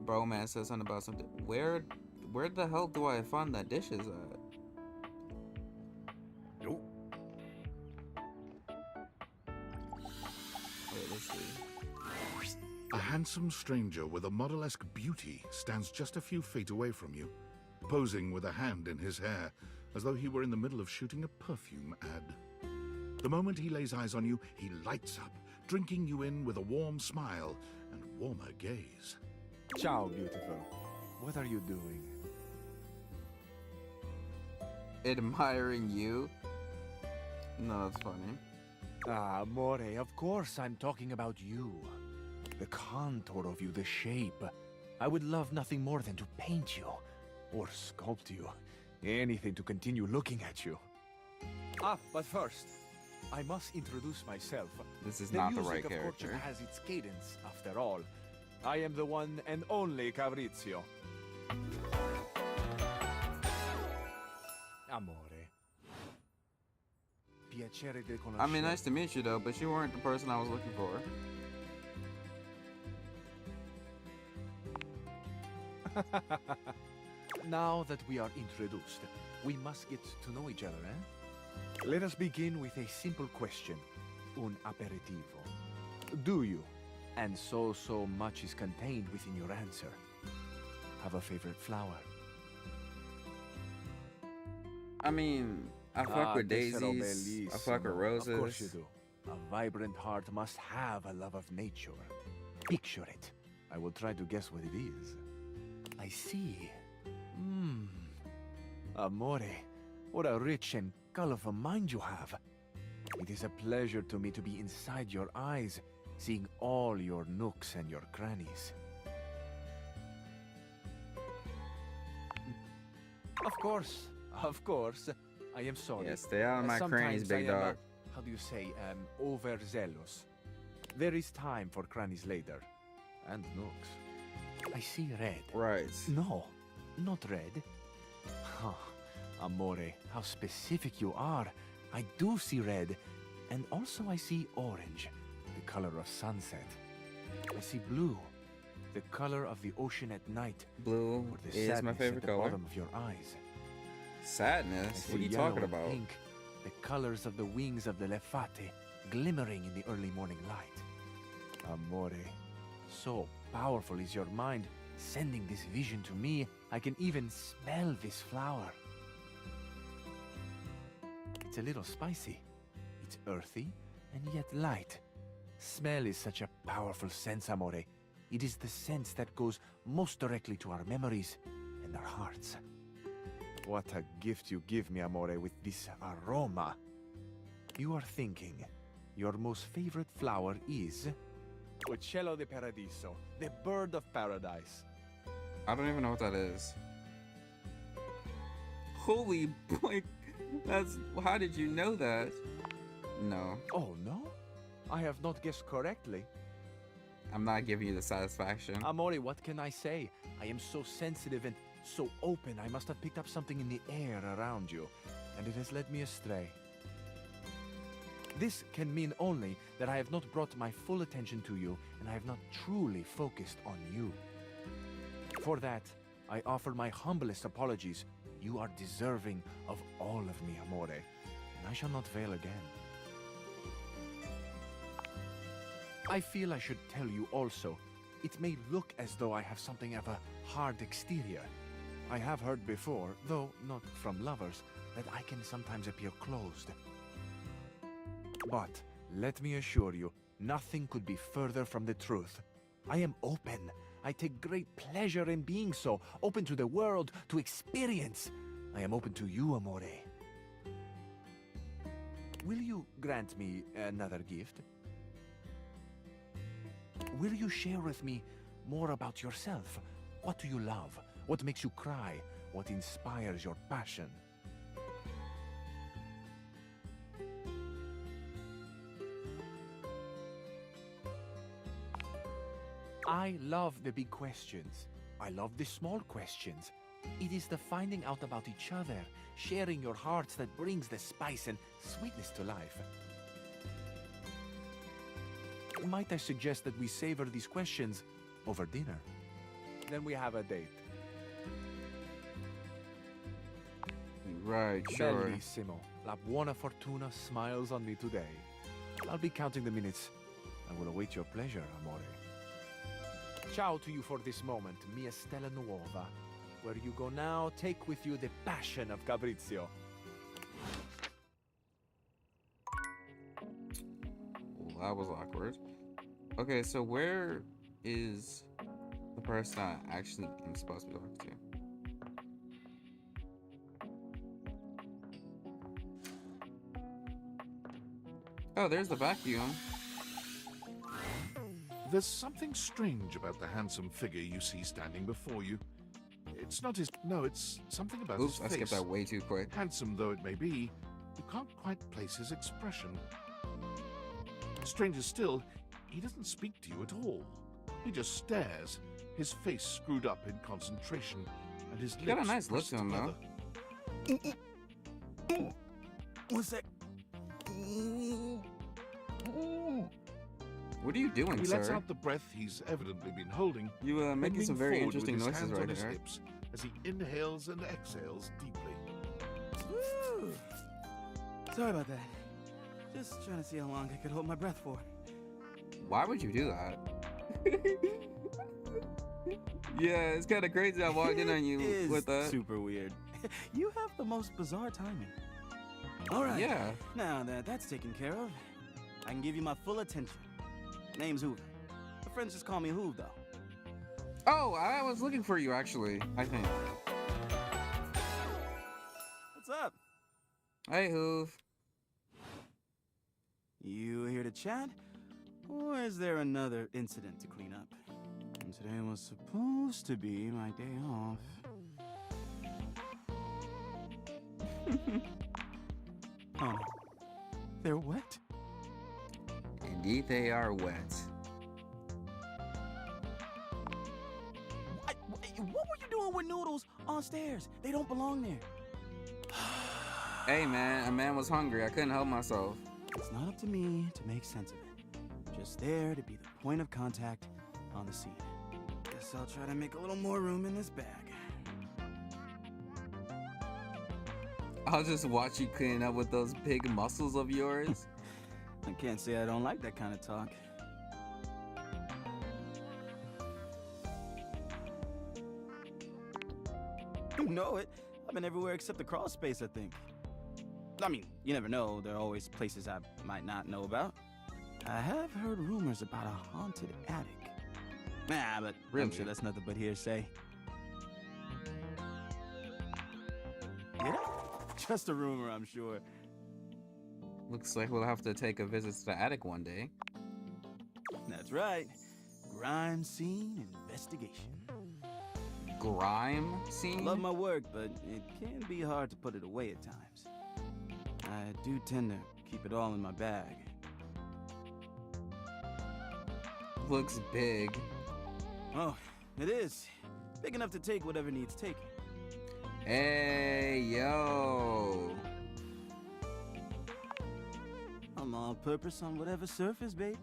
A: Broman said something about something. Where the hell do I find that dishes at?
B: Nope.
A: Wait, let's see.
C: A handsome stranger with a model-esque beauty stands just a few feet away from you, posing with a hand in his hair, as though he were in the middle of shooting a perfume ad. The moment he lays eyes on you, he lights up, drinking you in with a warm smile and warmer gaze.
M: Ciao, beautiful. What are you doing?
A: Admiring you? No, that's funny.
M: Ah, amore, of course I'm talking about you. The contour of you, the shape. I would love nothing more than to paint you, or sculpt you. Anything to continue looking at you. Ah, but first, I must introduce myself.
A: This is not the right
M: music, of course,
A: character.
M: has its cadence, after all. I am the one and only Fabrizio. Amore. Piacere di conoscere.
A: I mean, nice to meet you though, but you weren't the person I was looking for.
M: Now that we are introduced, we must get to know each other, eh? Let us begin with a simple question. Un aperitivo. Do you, and so much is contained within your answer, have a favorite flower?
A: I mean, I fuck with daisies, I fuck with roses.
M: Of course you do. A vibrant heart must have a love of nature. Picture it. I will try to guess what it is. I see. Amore, what a rich and colorful mind you have. It is a pleasure to me to be inside your eyes, seeing all your nooks and your crannies. Of course. I am sorry.
A: Yeah, stay out of my crannies,
M: Sometimes
A: big
M: I am,
A: dog.
M: how do you say, overzealous. There is time for crannies later. And nooks. I see red.
A: Right.
M: No, not red. Huh. Amore, how specific you are. I do see red. And also I see orange, the color of sunset. I see blue, the color of the ocean at night.
A: Blue
M: Or the
A: is
M: sadness
A: my
M: at
A: favorite
M: the
A: color.
M: bottom of your eyes. I
A: Sadness?
M: see
A: What are you
M: yellow
A: talking
M: and
A: about?
M: Pink, the colors of the wings of the lefate, glimmering in the early morning light. Amore, so powerful is your mind, sending this vision to me. I can even smell this flower. It's a little spicy. It's earthy and yet light. Smell is such a powerful sense, Amore. It is the sense that goes most directly to our memories and our hearts. What a gift you give me, Amore, with this aroma. You are thinking your most favorite flower is Uccello di Paradiso, the bird of paradise.
A: I don't even know what that is. Holy boy, that's... How did you know that? No.
M: Oh, no? I have not guessed correctly.
A: I'm not giving you the satisfaction.
M: Amore, what can I say? I am so sensitive and so open. I must have picked up something in the air around you, and it has led me astray. This can mean only that I have not brought my full attention to you, and I have not truly focused on you. For that, I offer my humblest apologies. You are deserving of all of me, Amore, and I shall not fail again. I feel I should tell you also, it may look as though I have something of a hard exterior. I have heard before, though not from lovers, that I can sometimes appear closed. But let me assure you, nothing could be further from the truth. I am open. I take great pleasure in being so. Open to the world, to experience. I am open to you, amore. Will you grant me another gift? Will you share with me more about yourself? What do you love? What makes you cry? What inspires your passion? I love the big questions. I love the small questions. It is the finding out about each other, sharing your hearts that brings the spice and sweetness to life. Might I suggest that we savor these questions over dinner? Then we have a date.
A: Right, sure.
M: Bellissimo. La buona fortuna smiles on me today. I'll be counting the minutes. I will await your pleasure, amore. Ciao to you for this moment, mia stella nuova. Where you go now, take with you the passion of Fabrizio.
A: Well, that was awkward. Okay, so where is the person I actually am supposed to be talking to? Oh, there's the vacuum.
C: There's something strange about the handsome figure you see standing before you. It's not his... No, it's something about
A: Oops,
C: his
A: I
C: face.
A: skipped that way too quick.
C: Handsome though it may be, you can't quite place his expression. Stranger still, he doesn't speak to you at all. He just stares, his face screwed up in concentration, and his
A: He got a
C: lips
A: nice look
C: pressed
A: to him, though.
C: together.
F: What's that?
A: What are you doing,
C: He
A: sir?
C: lets out the breath he's evidently been holding.
A: You making
C: bending
A: some very
C: forward
A: interesting
C: with his
A: noises
C: hands
A: right
C: on his
A: there.
C: hips as he inhales and exhales deeply.
N: Woo. Sorry about that. Just trying to see how long I could hold my breath for.
A: Why would you do that? Yeah, it's kind of crazy. I walked in on you
N: It
A: with that.
N: is super weird. You have the most bizarre timing. All right.
A: Yeah.
N: Now that that's taken care of, I can give you my full attention. Name's Hoover. My friends just call me Hoove, though.
A: Oh, I was looking for you, actually, I think.
N: What's up?
A: Hey, Hoove.
N: You here to chat? Or is there another incident to clean up? And today was supposed to be my day off. Oh, they're wet?
A: Indeed, they are wet.
N: What were you doing with noodles on stairs? They don't belong there.
A: Hey, man, a man was hungry. I couldn't help myself.
N: It's not up to me to make sense of it. Just there to be the point of contact on the scene. Guess I'll try to make a little more room in this bag.
A: I'll just watch you clean up with those big muscles of yours.
N: I can't say I don't like that kind of talk. You know it. I've been everywhere except the crawl space, I think. I mean, you never know. There are always places I might not know about. I have heard rumors about a haunted attic. Nah, but
A: Really?
N: I'm sure that's nothing but hearsay. Did I? Just a rumor, I'm sure.
A: Looks like we'll have to take a visit to the attic one day.
N: That's right. Crime scene investigation.
A: Grime scene?
N: Love my work, but it can be hard to put it away at times. I do tend to keep it all in my bag.
A: Looks big.
N: Oh, it is. Big enough to take whatever needs taking.
A: Hey, yo.
N: I'm all purpose on whatever surface, babe.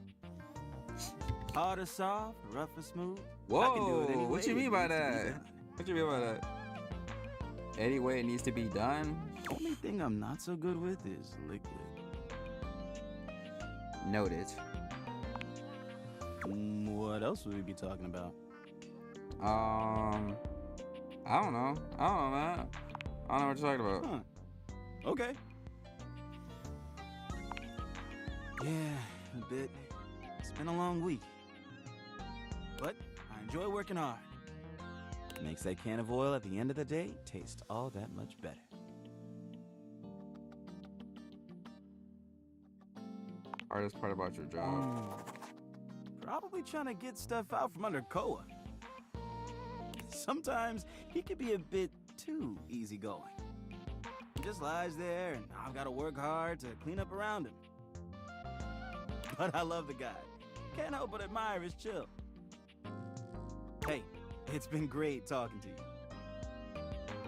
N: Hard or soft, rough or smooth.
A: Whoa,
N: I can do it any
A: what
N: way
A: you mean
N: it
A: by
N: needs to be
A: that?
N: done.
A: What you mean by that? Any way it needs to be done?
N: Only thing I'm not so good with is liquid.
A: Noted.
N: What else would we be talking about?
A: I don't know. I don't know, man. I don't know what you're talking about.
N: Huh. Okay. Yeah, a bit. It's been a long week. but I enjoy working hard. Makes that can of oil at the end of the day taste all that much better.
A: Hardest part about your job.
N: Probably trying to get stuff out from under Koa. Sometimes he can be a bit too easygoing. He just lies there, and I've got to work hard to clean up around him. But I love the guy. Can't help but admire his chill. Hey, it's been great talking to you.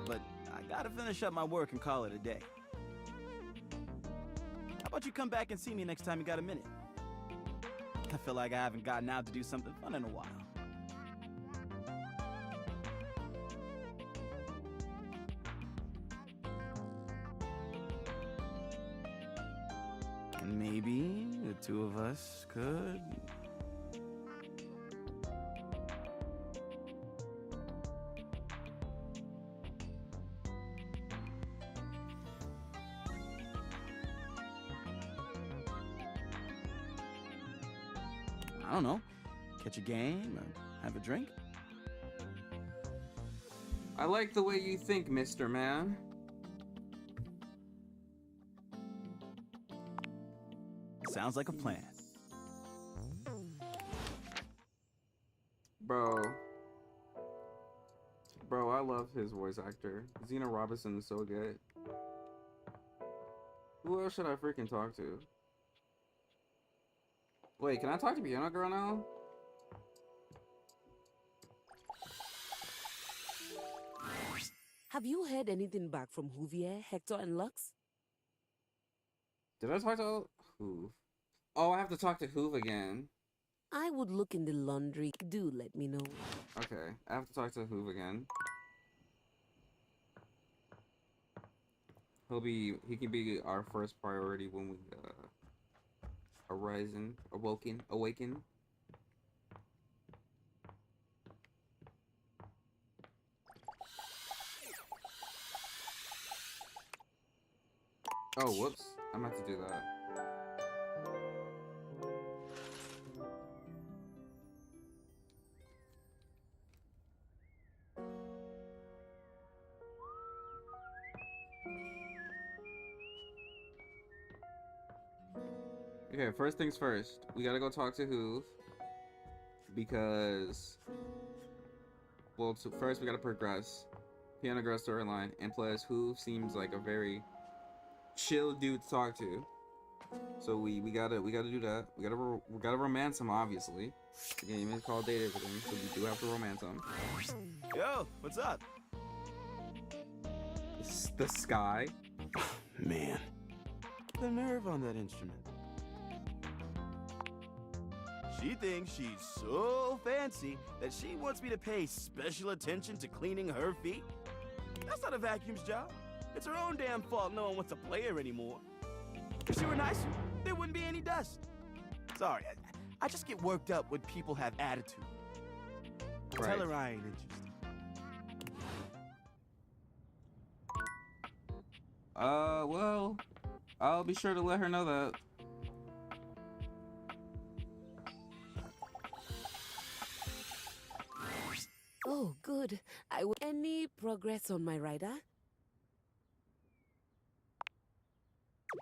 N: But I gotta finish up my work and call it a day. How about you come back and see me next time you got a minute? I feel like I haven't gotten out to do something fun in a while. And maybe the two of us could... I don't know, catch a game or have a drink?
A: I like the way you think, Mr. Man.
N: Sounds like a plan.
A: Bro, I love his voice actor. Zena Robinson is so good. Who else should I freaking talk to? Wait, can I talk to Piano Girl now?
O: Have you heard anything back from Huvier, Hector, and Lux?
A: Did I talk to Hoove? Oh, I have to talk to Hoove again.
O: I would look in the laundry. Do let me know.
A: Okay, I have to talk to Hoove again. He can be our first priority when we awaken. Oh, whoops. I meant to do that. Okay, first things first. We gotta go talk to Hoove. Because... Well, first we gotta progress Piano Girl storyline. And plus, Hoove seems like a very chill dude to talk to. So we gotta do that. We gotta romance him, obviously. The game is called Date Everything, so we do have to romance him.
N: Yo, what's up?
A: The sky.
N: Man, the nerve on that instrument. She thinks she's so fancy that she wants me to pay special attention to cleaning her feet. That's not a vacuum's job. It's her own damn fault no one wants to play her anymore. If she were nicer, there wouldn't be any dust. Sorry, I just get worked up when people have attitude.
A: Right.
N: Tell her I ain't interested.
A: Well, I'll be sure to let her know that.
O: Oh, good. Any progress on my rider?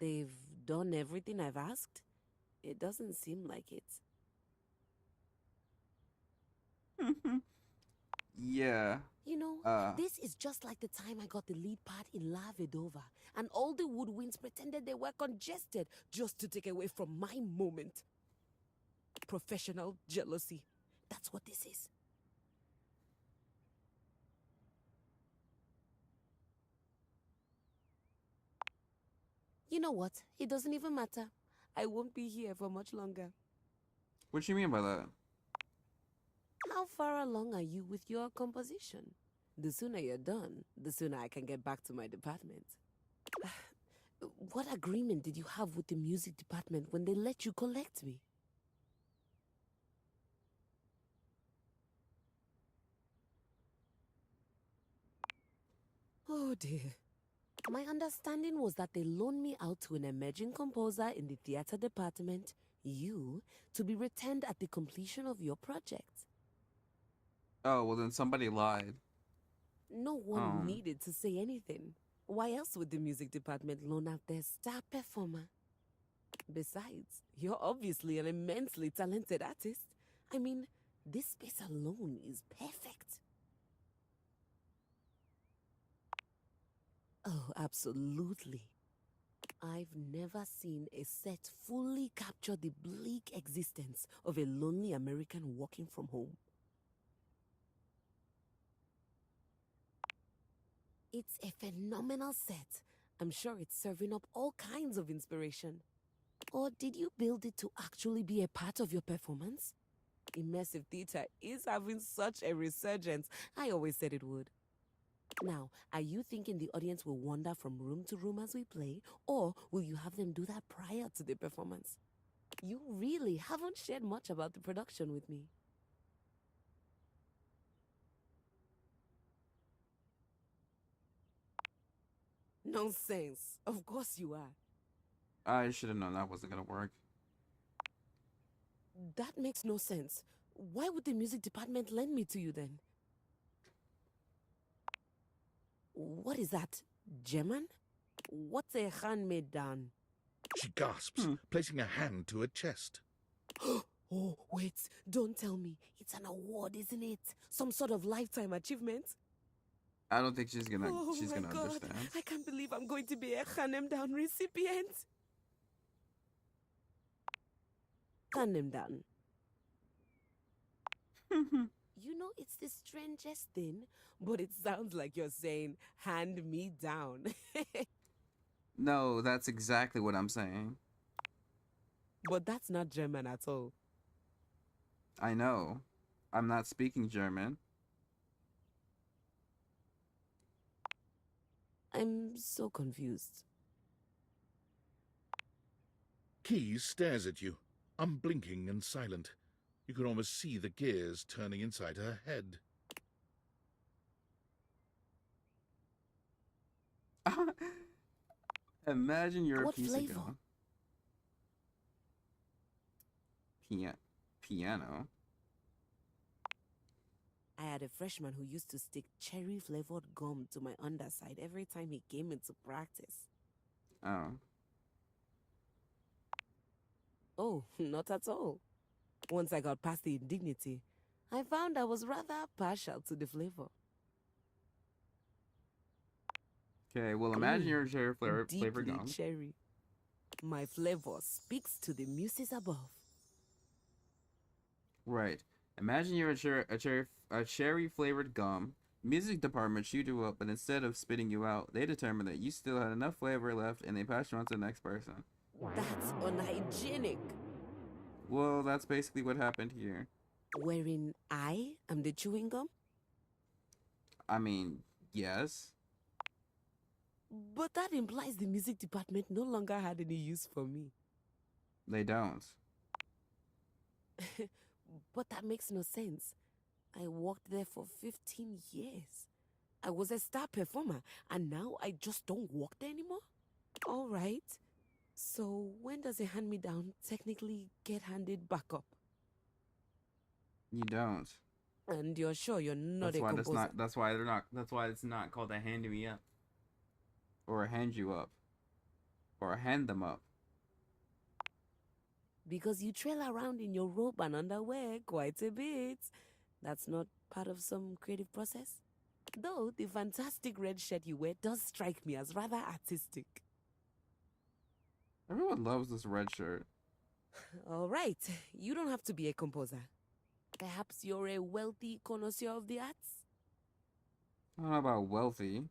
O: They've done everything I've asked? It doesn't seem like it.
A: Yeah.
O: You know, this is just like the time I got the lead part in La Vedova, and all the woodwinds pretended they were congested just to take away from my moment. Professional jealousy. That's what this is. You know what? It doesn't even matter. I won't be here for much longer.
A: What you mean by that?
O: How far along are you with your composition? The sooner you're done, the sooner I can get back to my department. What agreement did you have with the music department when they let you collect me? Oh dear. My understanding was that they loaned me out to an emerging composer in the theater department, you, to be returned at the completion of your project.
A: Oh, well then somebody lied.
O: No one needed to say anything. Why else would the music department loan out their star performer? Besides, you're obviously an immensely talented artist. I mean, this space alone is perfect. Oh, absolutely. I've never seen a set fully capture the bleak existence of a lonely American working from home. It's a phenomenal set. I'm sure it's serving up all kinds of inspiration. Or did you build it to actually be a part of your performance? Immersive theater is having such a resurgence. I always said it would. Now, are you thinking the audience will wander from room to room as we play, or will you have them do that prior to the performance? You really haven't shared much about the production with me. Nonsense. Of course you are.
A: I should have known that wasn't gonna work.
O: That makes no sense. Why would the music department lend me to you then? What is that? German? What's a handmade down?
C: She gasps, placing a hand to her chest.
O: Oh, wait. Don't tell me. It's an award, isn't it? Some sort of lifetime achievement?
A: I don't think she's gonna
O: Oh
A: she's
O: my
A: gonna
O: God.
A: understand.
O: I can't believe I'm going to be a Hanem Down recipient. Hanem Down. You know, it's the strangest thing, but it sounds like you're saying, hand me down.
A: No, that's exactly what I'm saying.
O: But that's not German at all.
A: I know. I'm not speaking German.
O: I'm so confused.
C: Keys stares at you, unblinking and silent. You can almost see the gears turning inside her head.
A: Imagine you're
O: What
A: a piece
O: flavor?
A: of gum. Piano.
O: I had a freshman who used to stick cherry-flavored gum to my underside every time he came into practice.
A: Oh.
O: Oh, not at all. Once I got past the indignity, I found I was rather partial to the flavor.
A: Okay, well imagine you're a cherry flavored
O: Deeply
A: gum.
O: cherry. My flavor speaks to the muses above.
A: Right. Imagine you're a cherry flavored gum. Music department chewed you up, but instead of spitting you out, they determined that you still had enough flavor left, and they passed you on to the next person.
O: That's unhygienic.
A: Well, that's basically what happened here.
O: Wherein I am the chewing gum?
A: I mean, yes.
O: But that implies the music department no longer had any use for me.
A: They don't.
O: But that makes no sense. I worked there for 15 years. I was a star performer, and now I just don't work there anymore? All right. So when does a hand-me-down technically get handed back up?
A: You don't.
O: And you're sure you're not a composer?
A: That's why it's not called a hand me up. Or a hand you up. Or a hand them up.
O: Because you trail around in your robe and underwear quite a bit. That's not part of some creative process? Though the fantastic red shirt you wear does strike me as rather artistic.
A: Everyone loves this red shirt.
O: All right, you don't have to be a composer. Perhaps you're a wealthy connoisseur of the arts?
A: I don't know about wealthy.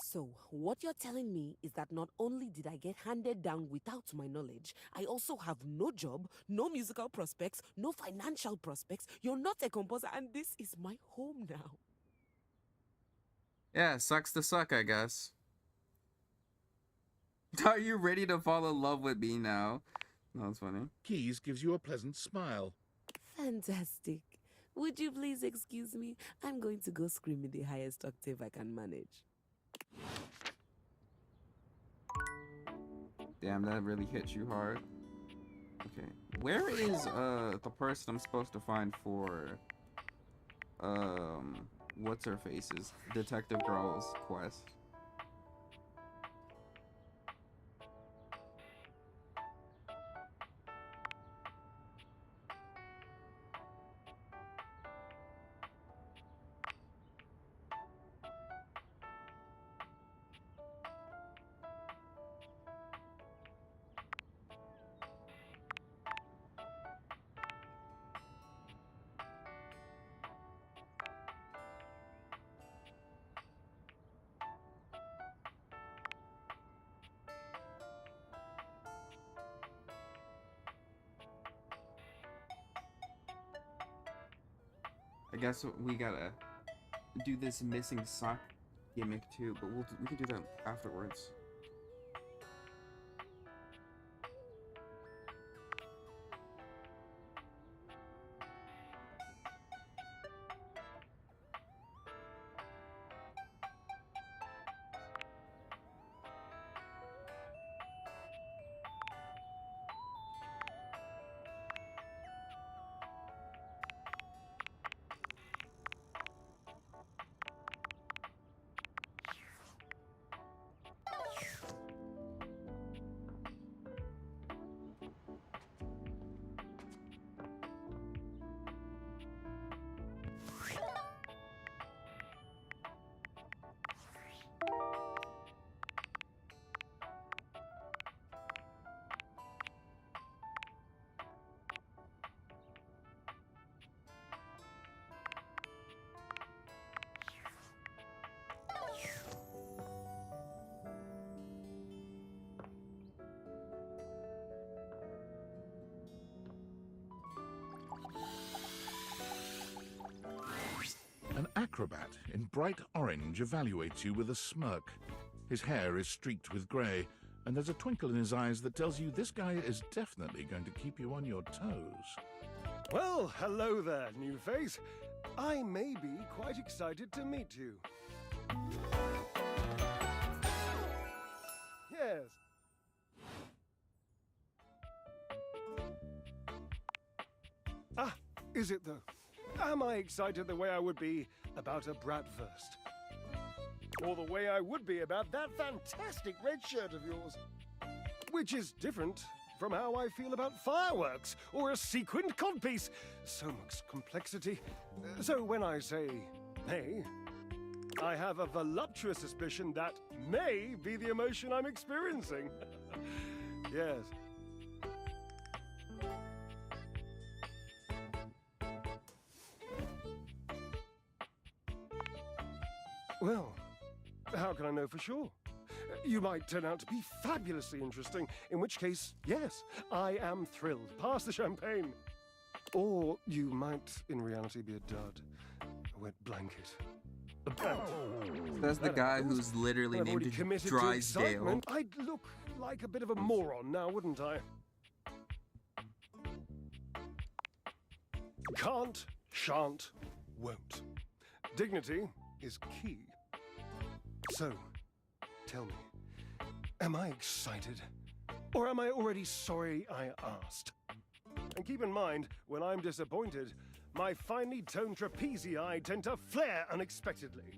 O: So, what you're telling me is that not only did I get handed down without my knowledge, I also have no job, no musical prospects, no financial prospects. You're not a composer, and this is my home now.
A: Yeah, sucks to suck, I guess. Are you ready to fall in love with me now? That's funny.
C: Keys gives you a pleasant smile.
O: Fantastic. Would you please excuse me? I'm going to go scream in the highest octave I can manage.
A: Damn, that really hit you hard. Okay. Where is the person I'm supposed to find for what's her face's Detective Girl's quest? I guess we gotta do this missing sock gimmick too, but we can do that afterwards.
C: An acrobat in bright orange evaluates you with a smirk. His hair is streaked with grey, and there's a twinkle in his eyes that tells you this guy is definitely going to keep you on your toes.
P: Well, hello there, new face. I may be quite excited to meet you. Yes. Ah, is it though? Am I excited the way I would be about a bratwurst? Or the way I would be about that fantastic red shirt of yours? Which is different from how I feel about fireworks or a sequined codpiece. So much complexity. So when I say may, I have a voluptuous suspicion that may be the emotion I'm experiencing. Yes. Well, how can I know for sure? You might turn out to be fabulously interesting, in which case, yes, I am thrilled. Pass the champagne. Or you might, in reality, be a dud. A wet blanket. A bat.
A: That's the guy who's literally named Drysdale.
P: I'd look like a bit of a moron now, wouldn't I? Can't, shan't, won't. Dignity is key. So, tell me, am I excited? Or am I already sorry I asked? And keep in mind, when I'm disappointed, my finely toned trapezii tend to flare unexpectedly.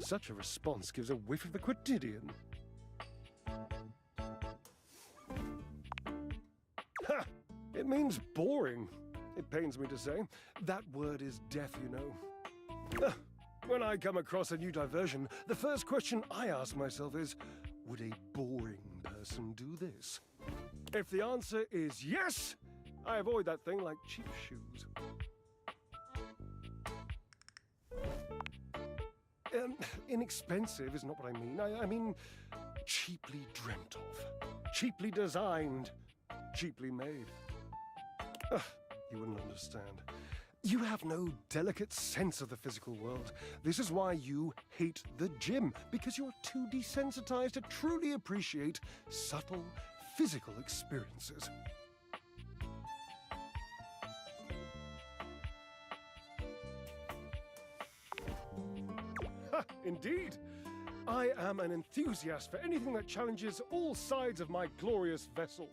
P: Such a response gives a whiff of the quotidian. Ha! It means boring. It pains me to say. That word is deaf, you know. When I come across a new diversion, the first question I ask myself is, would a boring person do this? If the answer is yes, I avoid that thing like cheap shoes. Inexpensive is not what I mean. I mean cheaply dreamt of, cheaply designed, cheaply made. You wouldn't understand. You have no delicate sense of the physical world. This is why you hate the gym, because you're too desensitized to truly appreciate subtle physical experiences. Ha, indeed. I am an enthusiast for anything that challenges all sides of my glorious vessel.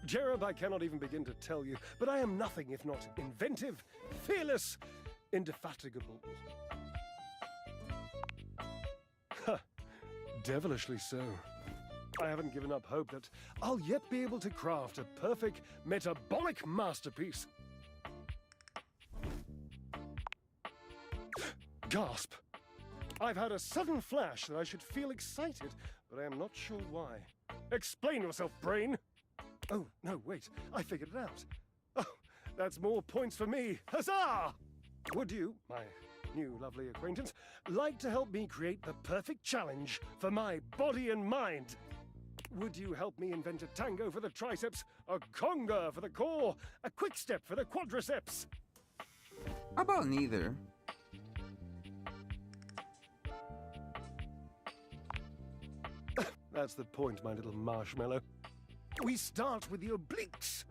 P: Jerub, I cannot even begin to tell you, but I am nothing if not inventive, fearless, indefatigable. Ha! Devilishly so. I haven't given up hope that I'll yet be able to craft a perfect metabolic masterpiece. Gasp! I've had a sudden flash that I should feel excited, but I am not sure why. Explain yourself, brain! Oh, no, wait, I figured it out. Oh, that's more points for me. Huzzah! Would you, my new lovely acquaintance, like to help me create the perfect challenge for my body and mind? Would you help me invent a tango for the triceps, a conga for the core, a quick step for the quadriceps?
A: How about neither?
P: That's the point, my little marshmallow. We start with the obliques.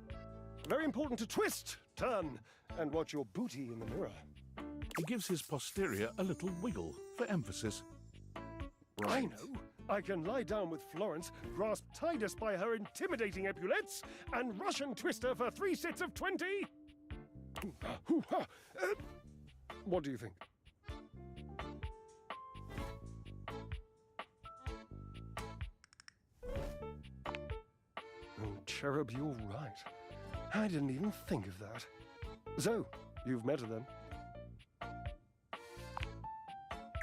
P: Very important to twist, turn, and watch your booty in the mirror.
C: He gives his posterior a little wiggle for emphasis.
P: I know. I can lie down with Florence, grasp Titus by her intimidating epaulets, and Russian twist her for 3 sets of 20. What do you think? Oh, Cherub, you're right. I didn't even think of that. So, you've met her then?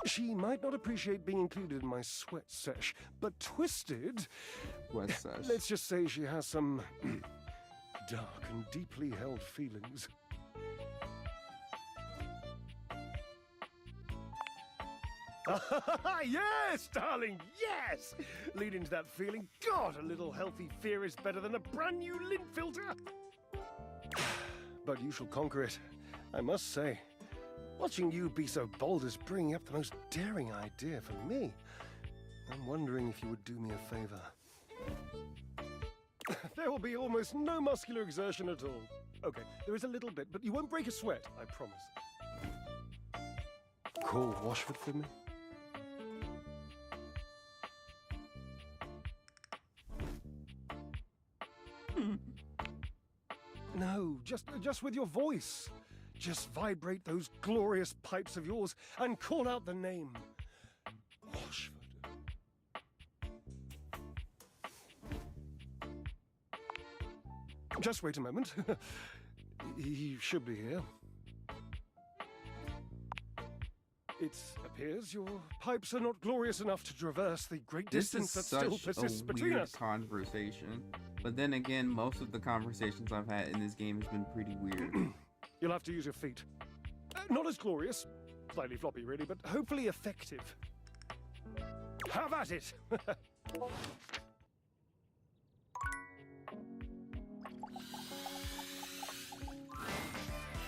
P: She might not appreciate being included in my sweat sesh, but Twisted...
A: Sweat sesh.
P: Let's just say she has some dark and deeply held feelings. Yes, darling, yes! Lead into that feeling. God, a little healthy fear is better than a brand new lint filter. But you shall conquer it, I must say. Watching you be so bold is bringing up the most daring idea for me. I'm wondering if you would do me a favor. There will be almost no muscular exertion at all. Okay, there is a little bit, but you won't break a sweat, I promise. Call Washford for me? No, just with your voice. Just vibrate those glorious pipes of yours and call out the name. Washford. Just wait a moment. He should be here. It appears your pipes are not glorious enough to traverse the great distance that still persists between us.
A: Conversation. But then again, most of the conversations I've had in this game has been pretty weird.
P: You'll have to use your feet. Not as glorious, slightly floppy really, but hopefully effective. Have at it!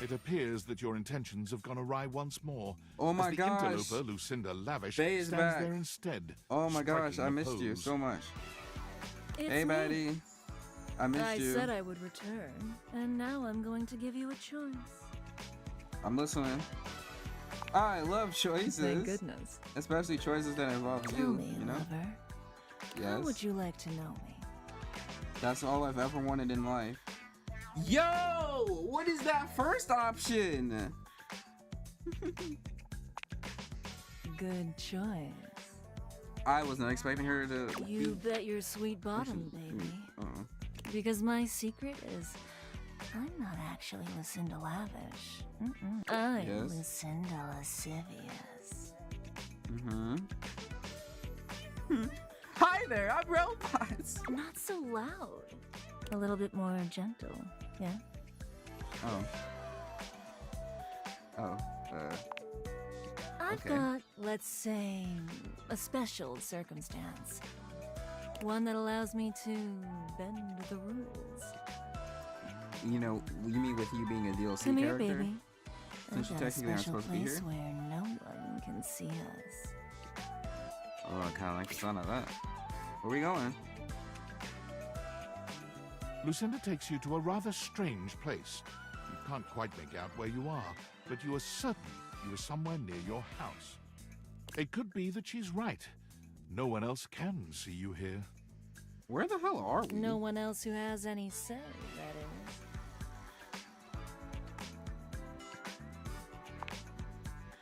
C: It appears that your intentions have gone awry once more.
A: Oh my
C: as the
A: gosh.
C: interloper, Lucinda Lavish,
A: Faye is
C: stands
A: back.
C: there instead.
A: Oh my gosh,
C: striking
A: I
C: a
A: missed you
C: pose.
A: so much.
I: It's
A: Hey,
I: me.
A: baddie. I missed you.
I: I said I would return, and now I'm going to give you a choice.
A: I'm listening. I love choices.
I: Thank goodness.
A: Especially choices that involve
I: Tell
A: you,
I: me,
A: you know?
I: lover.
A: Yes.
I: How would you like to know me?
A: That's all I've ever wanted in life. Yo! What is that first option?
I: Good choice.
A: I was not expecting her to
I: You
A: be...
I: bet your sweet bottom, baby.
A: Uh-uh.
I: Because my secret is, I'm not actually Lucinda Lavish. I'm
A: Yes.
I: Lucinda Lascivious.
A: Mm-hmm. Hi there, I'm Robots.
I: Not so loud. A little bit more gentle, yeah?
A: Oh. Oh,
I: I've
A: okay.
I: got, let's say, a special circumstance. One that allows me to bend the rules.
A: You know, you mean with you being a DLC
I: Come here,
A: character?
I: baby.
A: Since
I: I've
A: you
I: got a
A: technically aren't
I: special
A: supposed to be
I: place
A: here?
I: where no one can see us.
A: Oh, I kind of like the sound of that. Where we going?
C: Lucinda takes you to a rather strange place. You can't quite make out where you are, but you are certain you were somewhere near your house. It could be that she's right. No one else can see you here.
A: Where the hell are we?
I: No one else who has any say, that is.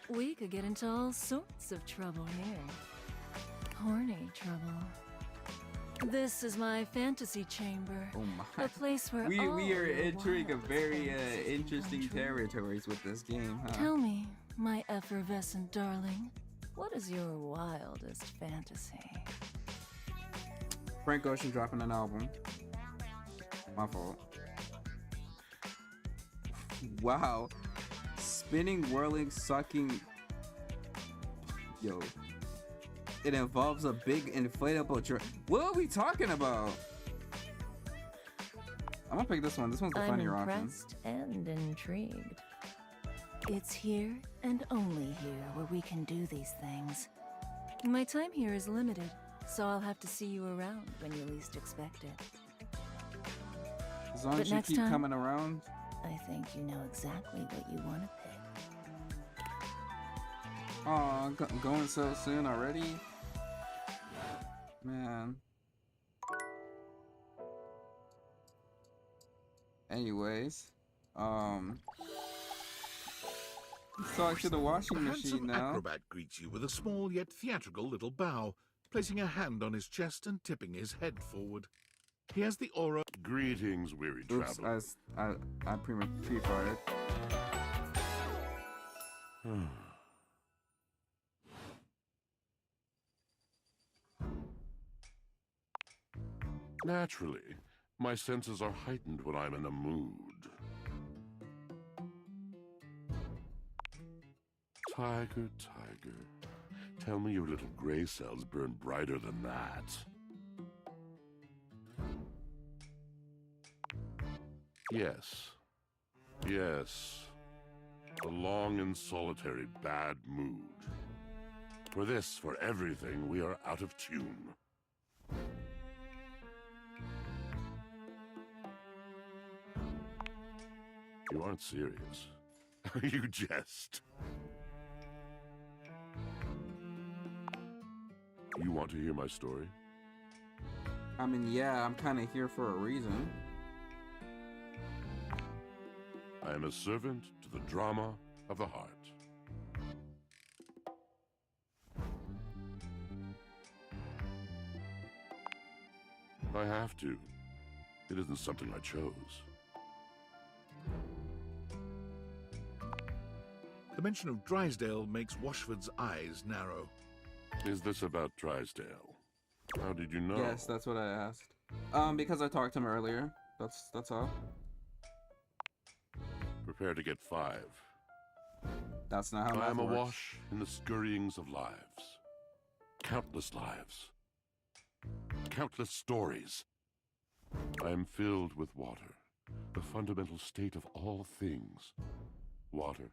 I: We could get into all sorts of trouble here. Horny trouble. This is my fantasy chamber.
A: Oh my.
I: A place where
A: we
I: all
A: are
I: your
A: entering a
I: wildest
A: very
I: fantasies
A: interesting
I: come true.
A: territories with this game, huh?
I: Tell me, my effervescent darling, what is your wildest fantasy?
A: Frank Ocean dropping an album. My fault. Wow. Spinning, whirling, sucking. Yo. It involves a big inflatable dress. What are we talking about? I'm gonna pick this one. This one's the
I: I'm
A: funnier option.
I: impressed and intrigued. It's here and only here where we can do these things. My time here is limited, so I'll have to see you around when you least expect it.
A: As long
I: But
A: as you
I: next
A: keep
I: time-
A: coming around.
I: I think you know exactly what you want to pick.
A: Aw, going so soon already? Man. Anyways, so to the washing
C: The
A: machine
C: handsome
A: now.
C: acrobat greets you with a small yet theatrical little bow, placing a hand on his chest and tipping his head forward. He has the aura.
B: Greetings, weary
A: Oops,
B: traveler.
A: I pre-fired.
B: Naturally, my senses are heightened when I'm in a mood. Tiger, tiger, tell me your little gray cells burn brighter than that. Yes. Yes. The long and solitary bad mood. For this, for everything, we are out of tune. You aren't serious. You jest. You want to hear my story?
A: I mean, yeah, I'm kind of here for a reason.
B: I am a servant to the drama of the heart. I have to. It isn't something I chose.
C: The mention of Drysdale makes Washford's eyes narrow.
B: Is this about Drysdale? How did you know?
A: Yes, that's what I asked. Because I talked to him earlier. That's all.
B: Prepare to get 5.
A: That's not how
B: I
A: math
B: am
A: works.
B: awash in the scurryings of lives. Countless lives. Countless stories. I am filled with water, the fundamental state of all things. Water,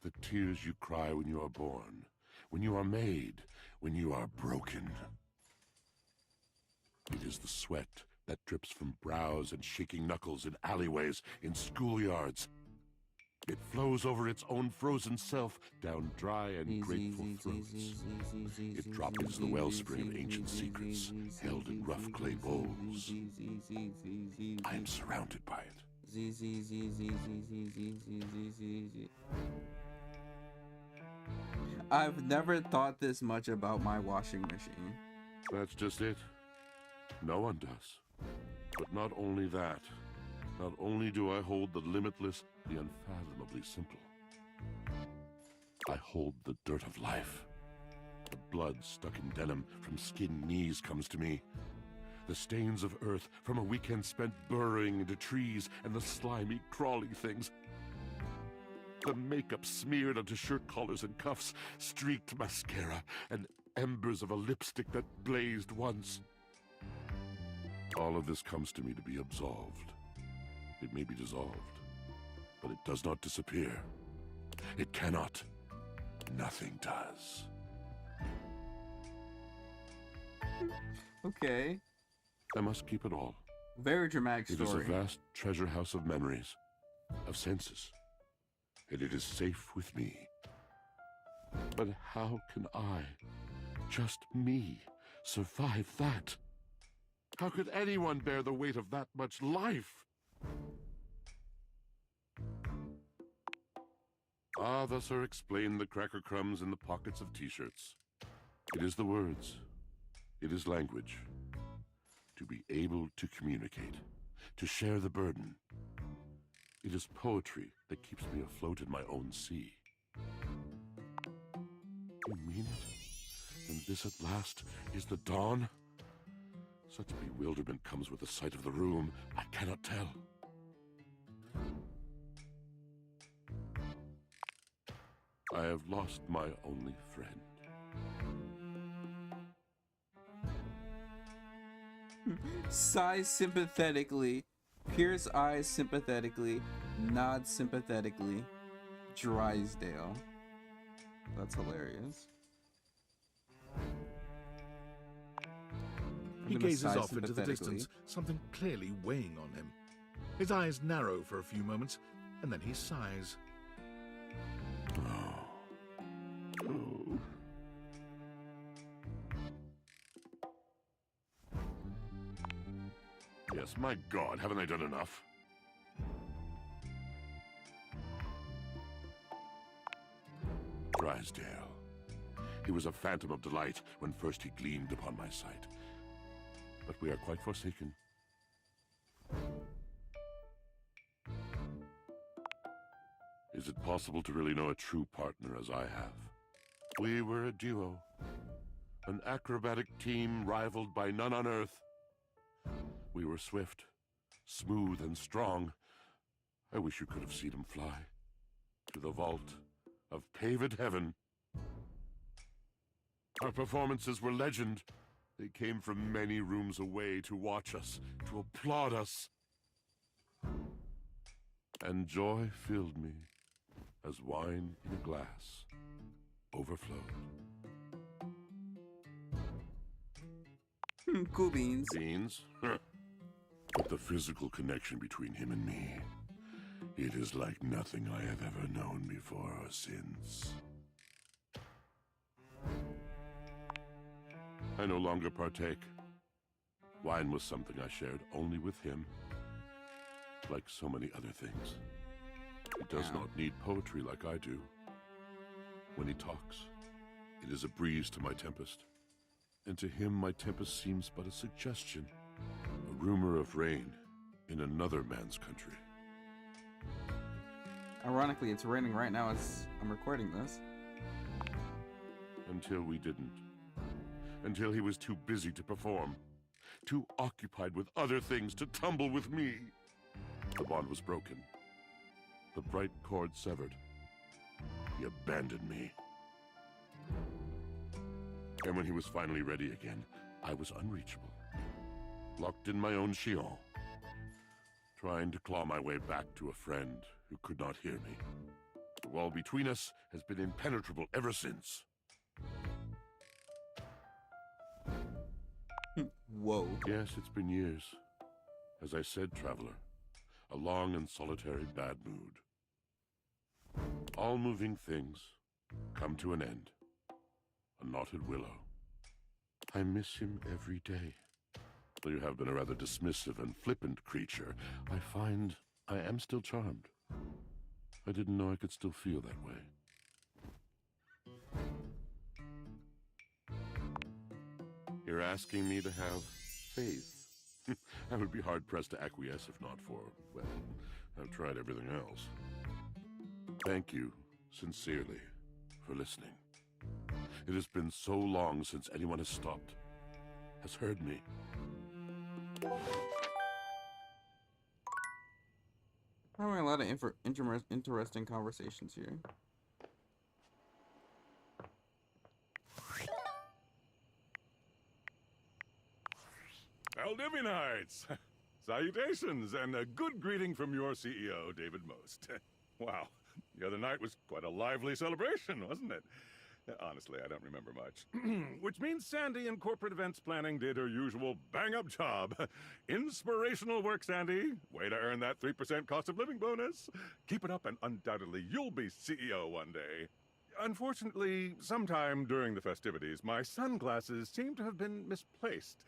B: the tears you cry when you are born, when you are made, when you are broken. It is the sweat that drips from brows and shaking knuckles in alleyways, in schoolyards. It flows over its own frozen self down dry and grateful throats. It drops into the wellspring of ancient secrets held in rough clay bowls. I am surrounded by it.
A: I've never thought this much about my washing machine.
B: That's just it. No one does. But not only that. Not only do I hold the limitless, the unfathomably simple. I hold the dirt of life. The blood stuck in denim from skin knees comes to me. The stains of earth from a weekend spent burrowing into trees and the slimy, crawling things. The makeup smeared onto shirt collars and cuffs, streaked mascara, and embers of a lipstick that blazed once. All of this comes to me to be absolved. It may be dissolved, but it does not disappear. It cannot. Nothing does.
A: Okay.
B: I must keep it all.
A: Very dramatic
B: It is a
A: story.
B: vast treasure house of memories, of senses, and it is safe with me. But how can I, just me, survive that? How could anyone bear the weight of that much life? Ah, thus are explained the cracker crumbs in the pockets of t-shirts. It is the words. It is language. To be able to communicate. To share the burden. It is poetry that keeps me afloat in my own sea. You mean it? And this at last is the dawn? Such bewilderment comes with the sight of the room, I cannot tell. I have lost my only friend.
A: Sighs sympathetically, pierce eyes sympathetically, nods sympathetically. Drysdale. That's hilarious.
C: He
A: I'm gonna
C: gazes
A: sigh
C: off into the
A: sympathetically.
C: distance, something clearly weighing on him. His eyes narrow for a few moments, and then he sighs.
B: Yes, my God, haven't I done enough? Drysdale. He was a phantom of delight when first he gleamed upon my sight. But we are quite forsaken. Is it possible to really know a true partner as I have? We were a duo. An acrobatic team rivaled by none on Earth. We were swift, smooth, and strong. I wish you could have seen him fly. To the vault of paved heaven. Our performances were legend. They came from many rooms away to watch us, to applaud us. And joy filled me as wine in a glass overflowed.
A: Cool beans.
B: Beans? But the physical connection between him and me, it is like nothing I have ever known before or since. I no longer partake. Wine was something I shared only with him, like so many other things. He does not need poetry like I do. When he talks, it is a breeze to my tempest. And to him, my tempest seems but a suggestion, a rumor of rain in another man's country.
A: Ironically, it's raining right now as I'm recording this.
B: Until we didn't. Until he was too busy to perform. Too occupied with other things to tumble with me. The bond was broken. The bright cord severed. He abandoned me. And when he was finally ready again, I was unreachable. Locked in my own chillon. Trying to claw my way back to a friend who could not hear me. The wall between us has been impenetrable ever since.
A: Whoa.
B: Yes, it's been years. As I said, traveler, a long and solitary bad mood. All moving things come to an end. A knotted willow. I miss him every day. Though you have been a rather dismissive and flippant creature, I find I am still charmed. I didn't know I could still feel that way. You're asking me to have faith. I would be hard-pressed to acquiesce if not for, well, I've tried everything else. Thank you, sincerely, for listening. It has been so long since anyone has stopped, has heard me.
A: Having a lot of interesting conversations here.
B: Aldivinites! Salutations, and a good greeting from your CEO, David Most. Wow, the other night was quite a lively celebration, wasn't it? Honestly, I don't remember much. Which means Sandy in corporate events planning did her usual bang-up job. Inspirational work, Sandy. Way to earn that 3% cost of living bonus. Keep it up and undoubtedly you'll be CEO one day. Unfortunately, sometime during the festivities, my sunglasses seem to have been misplaced.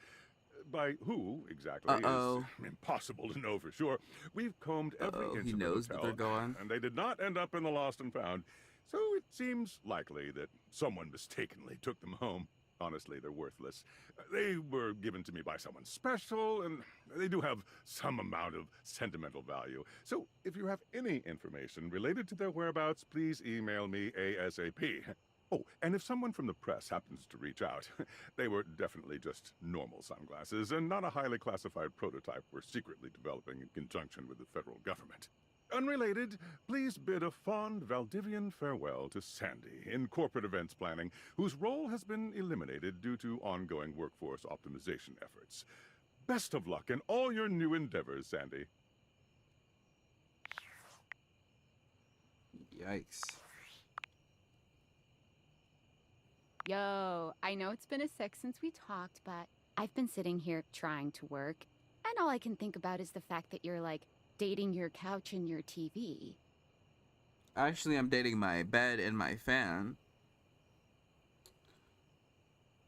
B: By who exactly
A: Uh-oh.
B: is impossible to know for sure. We've combed every
A: Uh-oh,
B: inch
A: he
B: of the
A: knows what
B: hotel,
A: they're going.
B: and they did not end up in the lost and found. So it seems likely that someone mistakenly took them home. Honestly, they're worthless. They were given to me by someone special, and they do have some amount of sentimental value. So if you have any information related to their whereabouts, please email me ASAP. Oh, and if someone from the press happens to reach out, they were definitely just normal sunglasses and not a highly classified prototype we're secretly developing in conjunction with the federal government. Unrelated, please bid a fond Valdivian farewell to Sandy in corporate events planning, whose role has been eliminated due to ongoing workforce optimization efforts. Best of luck in all your new endeavors, Sandy.
A: Yikes.
Q: Yo, I know it's been a sec since we talked, but I've been sitting here trying to work, and all I can think about is the fact that you're, like, dating your couch and your TV.
A: Actually, I'm dating my bed and my fan.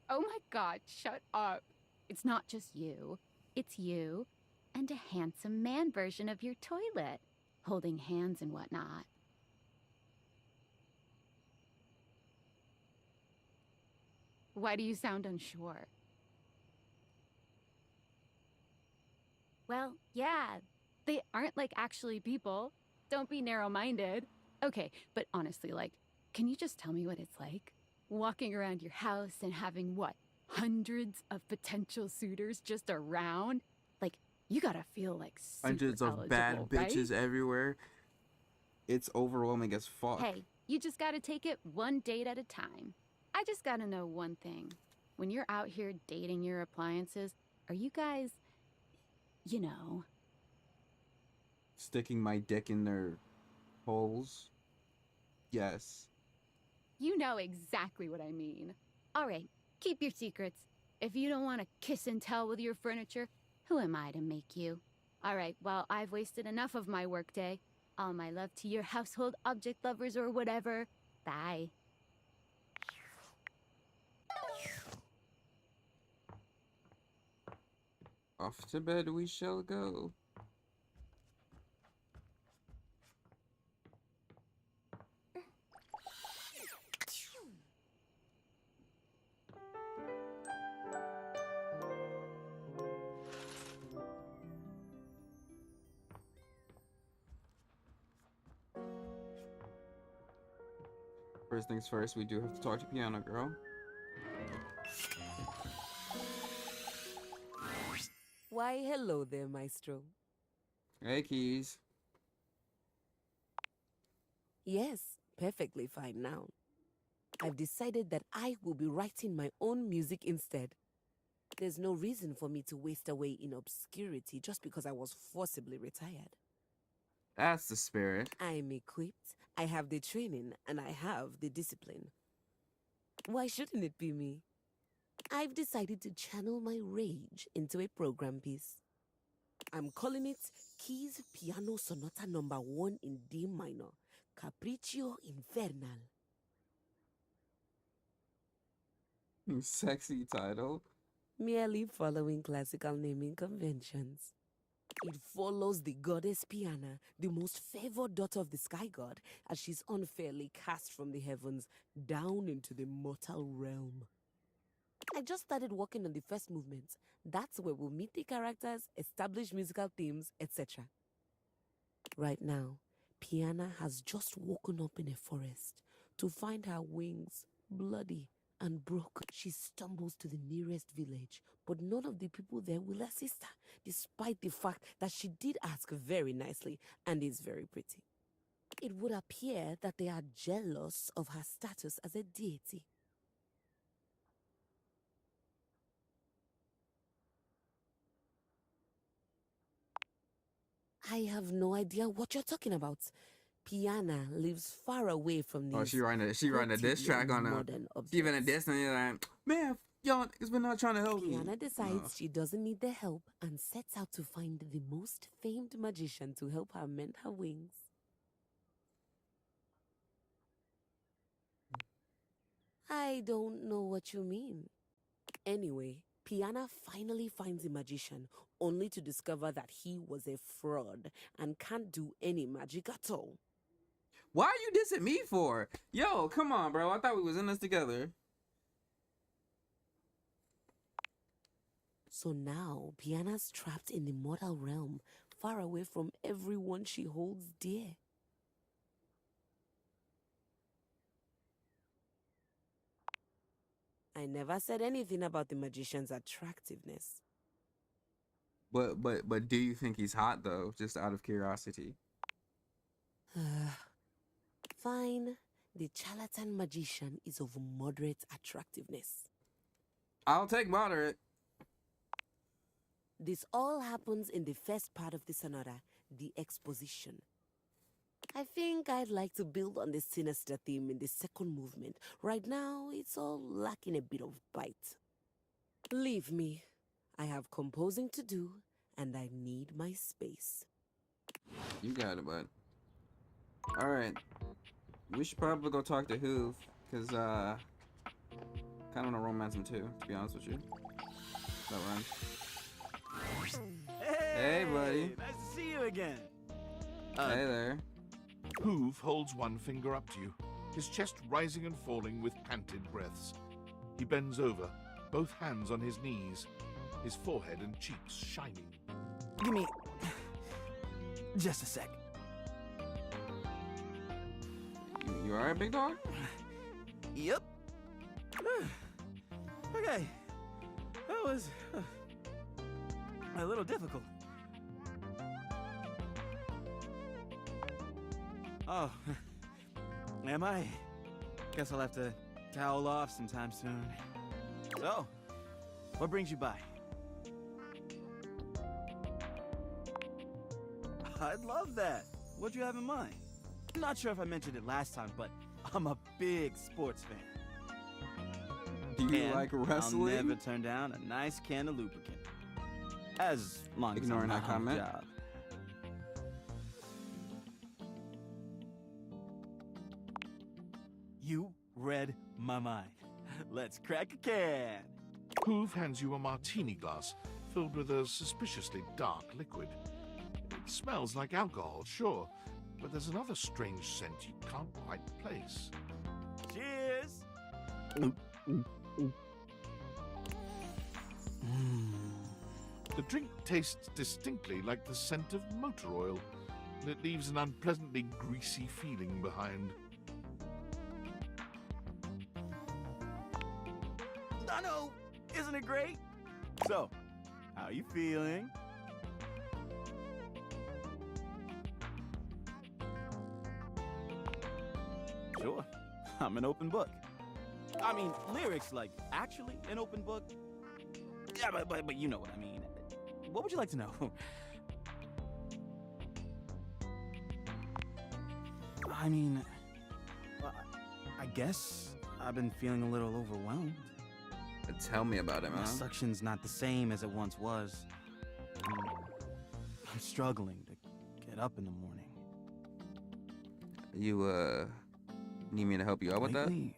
Q: Oh my god, shut up. It's not just you. It's you and a handsome man version of your toilet, holding hands and whatnot. Why do you sound unsure? Well, yeah, they aren't like actually people. Don't be narrow-minded. Okay, but honestly, like, can you just tell me what it's like? Walking around your house and having, what, hundreds of potential suitors just around? Like, you gotta feel like super
A: Hundreds of bad
Q: eligible,
A: bitches
Q: right?
A: everywhere. It's overwhelming as fuck.
Q: Hey, you just gotta take it one date at a time. I just gotta know one thing. When you're out here dating your appliances, are you guys, you know...
A: Sticking my dick in their holes. Yes.
Q: You know exactly what I mean. All right, keep your secrets. If you don't want to kiss and tell with your furniture, who am I to make you? All right, well, I've wasted enough of my workday. All my love to your household object lovers or whatever. Bye.
A: Off to bed we shall go. First things first, we do have to talk to Piano Girl.
O: Why, hello there, Maestro.
A: Hey, Keys.
O: Yes, perfectly fine now. I've decided that I will be writing my own music instead. There's no reason for me to waste away in obscurity just because I was forcibly retired.
A: That's the spirit.
O: I'm equipped, I have the training, and I have the discipline. Why shouldn't it be me? I've decided to channel my rage into a program piece. I'm calling it Keys Piano Sonata No. 1 in D minor, Capriccio Infernal.
A: Sexy title.
O: Merely following classical naming conventions. It follows the goddess Piana, the most favored daughter of the sky god, as she's unfairly cast from the heavens down into the mortal realm. I just started working on the first movement. That's where we'll meet the characters, establish musical themes, etc. Right now, Piana has just woken up in a forest to find her wings bloody and broken. She stumbles to the nearest village, but none of the people there will assist her, despite the fact that she did ask very nicely and is very pretty. It would appear that they are jealous of her status as a deity. I have no idea what you're talking about. Piana lives far away from these.
A: Oh, she writing a diss track on
O: modern
A: a. She even a diss and you're like, man, y'all niggas been not trying to help me.
O: Piana decides she doesn't need their help and sets out to find the most famed magician to help her mend her wings. I don't know what you mean. Anyway, Piana finally finds a magician, only to discover that he was a fraud and can't do any magic at all.
A: Why are you dissing me for? Yo, come on, bro. I thought we was in this together.
O: So now, Piana's trapped in the mortal realm, far away from everyone she holds dear. I never said anything about the magician's attractiveness.
A: But do you think he's hot though? Just out of curiosity.
O: Fine. The charlatan magician is of moderate attractiveness.
A: I'll take moderate.
O: This all happens in the first part of the sonata, the exposition. I think I'd like to build on the sinister theme in the second movement. Right now, it's all lacking a bit of bite. Leave me. I have composing to do, and I need my space.
A: You got it, bud. Alright. We should probably go talk to Hoove, because, kind of want to romance him too, to be honest with you. That rhymes. Hey, buddy.
N: Nice to see you again.
A: Hey there.
C: Hoove holds one finger up to you, his chest rising and falling with panted breaths. He bends over, both hands on his knees, his forehead and cheeks shining.
N: Give me just a sec.
A: You alright, big dog?
N: Yep. Okay. That was a little difficult. Oh, am I? Guess I'll have to towel off sometime soon. So, what brings you by? I'd love that. What'd you have in mind? I'm not sure if I mentioned it last time, but I'm a big sports fan.
A: Do you
N: And
A: like wrestling?
N: I'll never turn down a nice can of lubricant. As long
A: Ignoring
N: as
A: that
N: I'm not on
A: comment.
N: the job. You read my mind. Let's crack a can.
C: Hoove hands you a martini glass filled with a suspiciously dark liquid. It smells like alcohol, sure, but there's another strange scent you can't quite place.
N: Cheers!
C: The drink tastes distinctly like the scent of motor oil, and it leaves an unpleasantly greasy feeling behind.
N: I know! Isn't it great? So, how you feeling? Sure. I'm an open book. I mean, lyrics like actually an open book. Yeah, but you know what I mean. What would you like to know? I mean, I guess I've been feeling a little overwhelmed.
A: Tell me about it,
N: My
A: man.
N: suction's not the same as it once was. I'm struggling to get up in the morning.
A: You, need me to help you out with that?
N: Lately,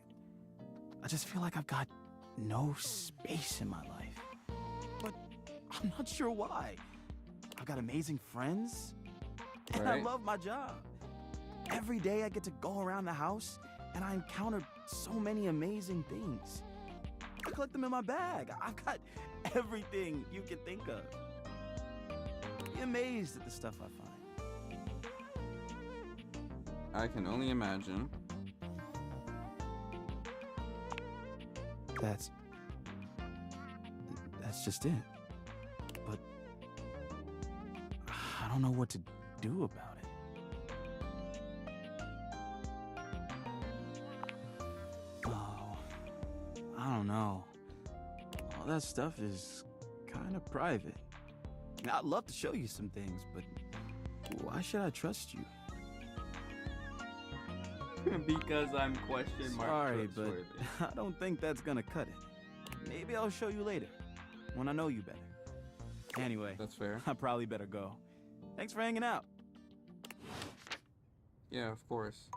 N: I just feel like I've got no space in my life. But I'm not sure why. I've got amazing friends, and I
A: Right.
N: love my job. Every day I get to go around the house, and I encounter so many amazing things. I collect them in my bag. I've got everything you can think of. Be amazed at the stuff I find.
A: I can only imagine.
N: That's just it. But I don't know what to do about it. Oh, I don't know. All that stuff is kind of private. I'd love to show you some things, but why should I trust you?
A: Because I'm question mark
N: Sorry, but
A: trustworthy.
N: I don't think that's gonna cut it. Maybe I'll show you later, when I know you better. Anyway,
A: That's fair.
N: I probably better go. Thanks for hanging out.
A: Yeah, of course.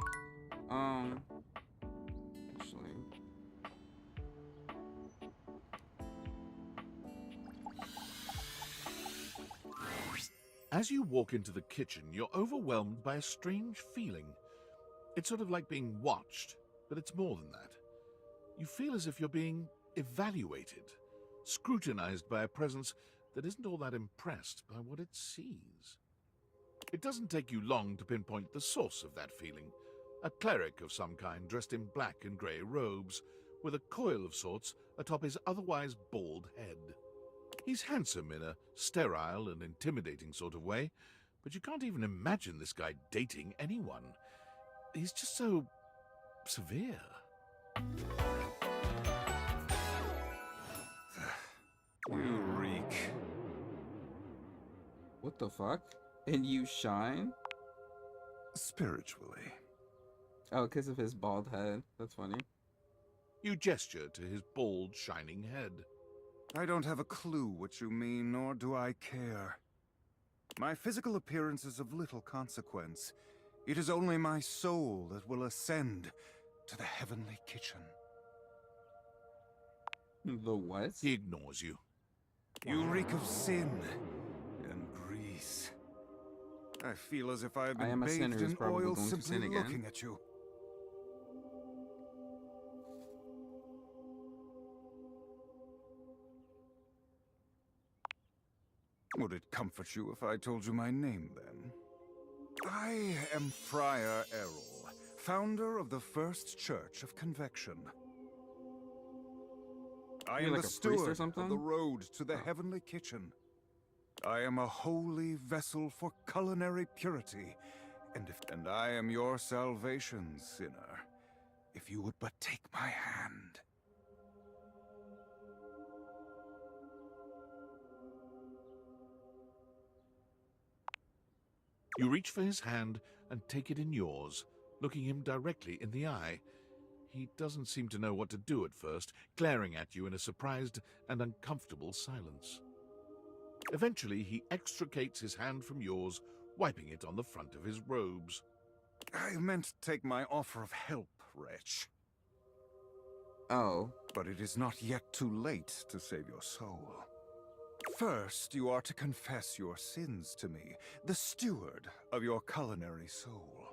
A: Actually,
C: As you walk into the kitchen, you're overwhelmed by a strange feeling. It's sort of like being watched, but it's more than that. You feel as if you're being evaluated, scrutinized by a presence that isn't all that impressed by what it sees. It doesn't take you long to pinpoint the source of that feeling. A cleric of some kind dressed in black and grey robes, with a coil of sorts atop his otherwise bald head. He's handsome in a sterile and intimidating sort of way, but you can't even imagine this guy dating anyone. He's just so severe.
A: You reek. What the fuck? And you shine?
B: Spiritually.
A: Oh, because of his bald head. That's funny.
C: You gesture to his bald, shining head.
R: I don't have a clue what you mean, nor do I care. My physical appearance is of little consequence. It is only my soul that will ascend to the heavenly kitchen.
A: The what?
C: He ignores you.
R: You reek of sin and grease. I feel as if I've
A: I
R: been
A: am a sinner
R: bathed
A: who's
R: in
A: probably
R: oil
A: going to
R: simply
A: sin again.
R: looking at you. Would it comfort you if I told you my name, then? I am Friar Errol, founder of the First Church of Convection. I
A: You're
R: am
A: like
R: the
A: a priest or
R: steward
A: something?
R: of the road to the heavenly kitchen. I am a holy vessel for culinary purity, and I am your salvation, sinner, if you would but take my hand.
C: You reach for his hand and take it in yours, looking him directly in the eye. He doesn't seem to know what to do at first, glaring at you in a surprised and uncomfortable silence. Eventually, he extricates his hand from yours, wiping it on the front of his robes.
R: I meant to take my offer of help, wretch.
A: Oh.
R: But it is not yet too late to save your soul. First, you are to confess your sins to me, the steward of your culinary soul.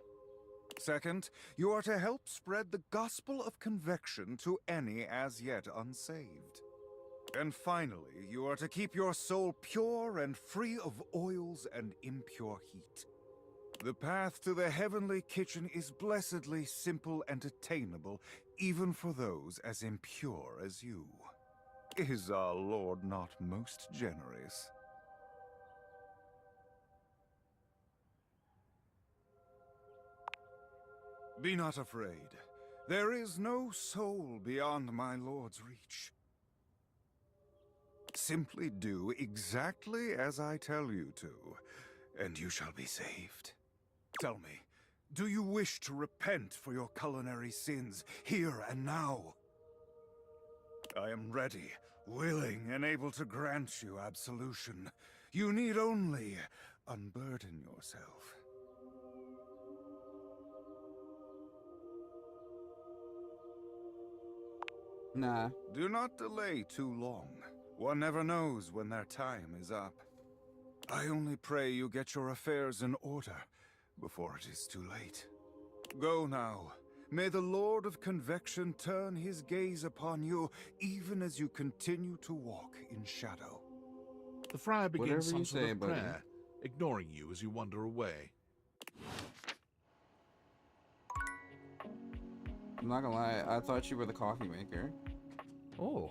R: Second, you are to help spread the gospel of convection to any as yet unsaved. And finally, you are to keep your soul pure and free of oils and impure heat. The path to the heavenly kitchen is blessedly simple and attainable, even for those as impure as you. Is our Lord not most generous? Be not afraid. There is no soul beyond my Lord's reach. Simply do exactly as I tell you to, and you shall be saved. Tell me, do you wish to repent for your culinary sins here and now? I am ready, willing, and able to grant you absolution. You need only unburden yourself.
A: Nah.
R: Do not delay too long. One never knows when their time is up. I only pray you get your affairs in order before it is too late. Go now. May the Lord of Convection turn his gaze upon you, even as you continue to walk in shadow.
C: The friar begins
A: Whatever
C: some
A: you
C: sort
A: say,
C: of
A: buddy.
C: prayer, ignoring you as you wander away.
A: I'm not gonna lie, I thought you were the coffee maker.
M: Oh.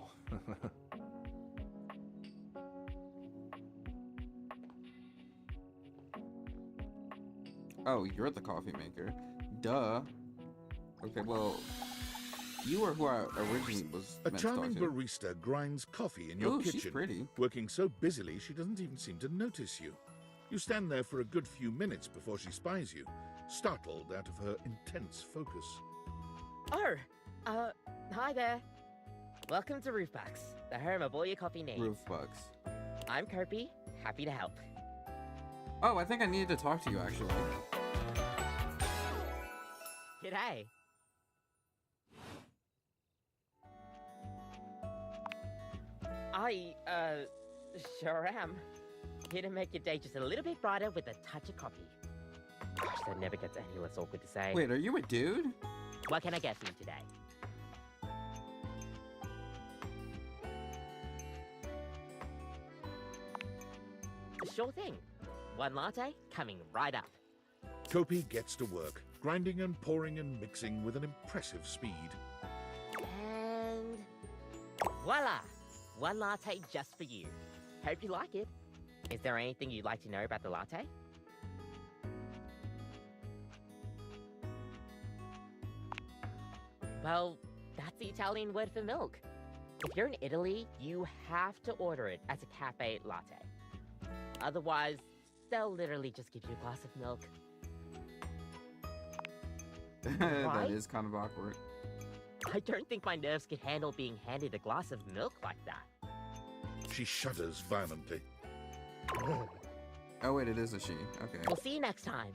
A: Oh, you're the coffee maker. Duh. Okay, well, you were who I originally was
C: A
A: meant to talk
C: charming
A: to.
C: barista grinds coffee in your
A: Ooh, she's
C: kitchen,
A: pretty.
C: working so busily she doesn't even seem to notice you. You stand there for a good few minutes before she spies you, startled out of her intense focus.
S: Oh, hi there. Welcome to Roofbucks, the home of all your coffee needs.
A: Roofbucks.
S: I'm Kopi, happy to help.
A: Oh, I think I needed to talk to you, actually.
S: G'day. I, sure am. Here to make your day just a little bit brighter with a touch of coffee. Gosh, that never gets any less awkward to say.
A: Wait, are you a dude?
S: What can I get for you today? Sure thing. One latte coming right up.
C: Kopi gets to work, grinding and pouring and mixing with an impressive speed.
S: And voila! One latte just for you. Hope you like it. Is there anything you'd like to know about the latte? Well, that's the Italian word for milk. If you're in Italy, you have to order it as a cafe latte. Otherwise, they'll literally just give you a glass of milk.
A: That is kind of awkward.
S: I don't think my nerves could handle being handed a glass of milk like that.
C: She shudders violently.
A: Oh wait, it is a she. Okay.
S: We'll see you next time.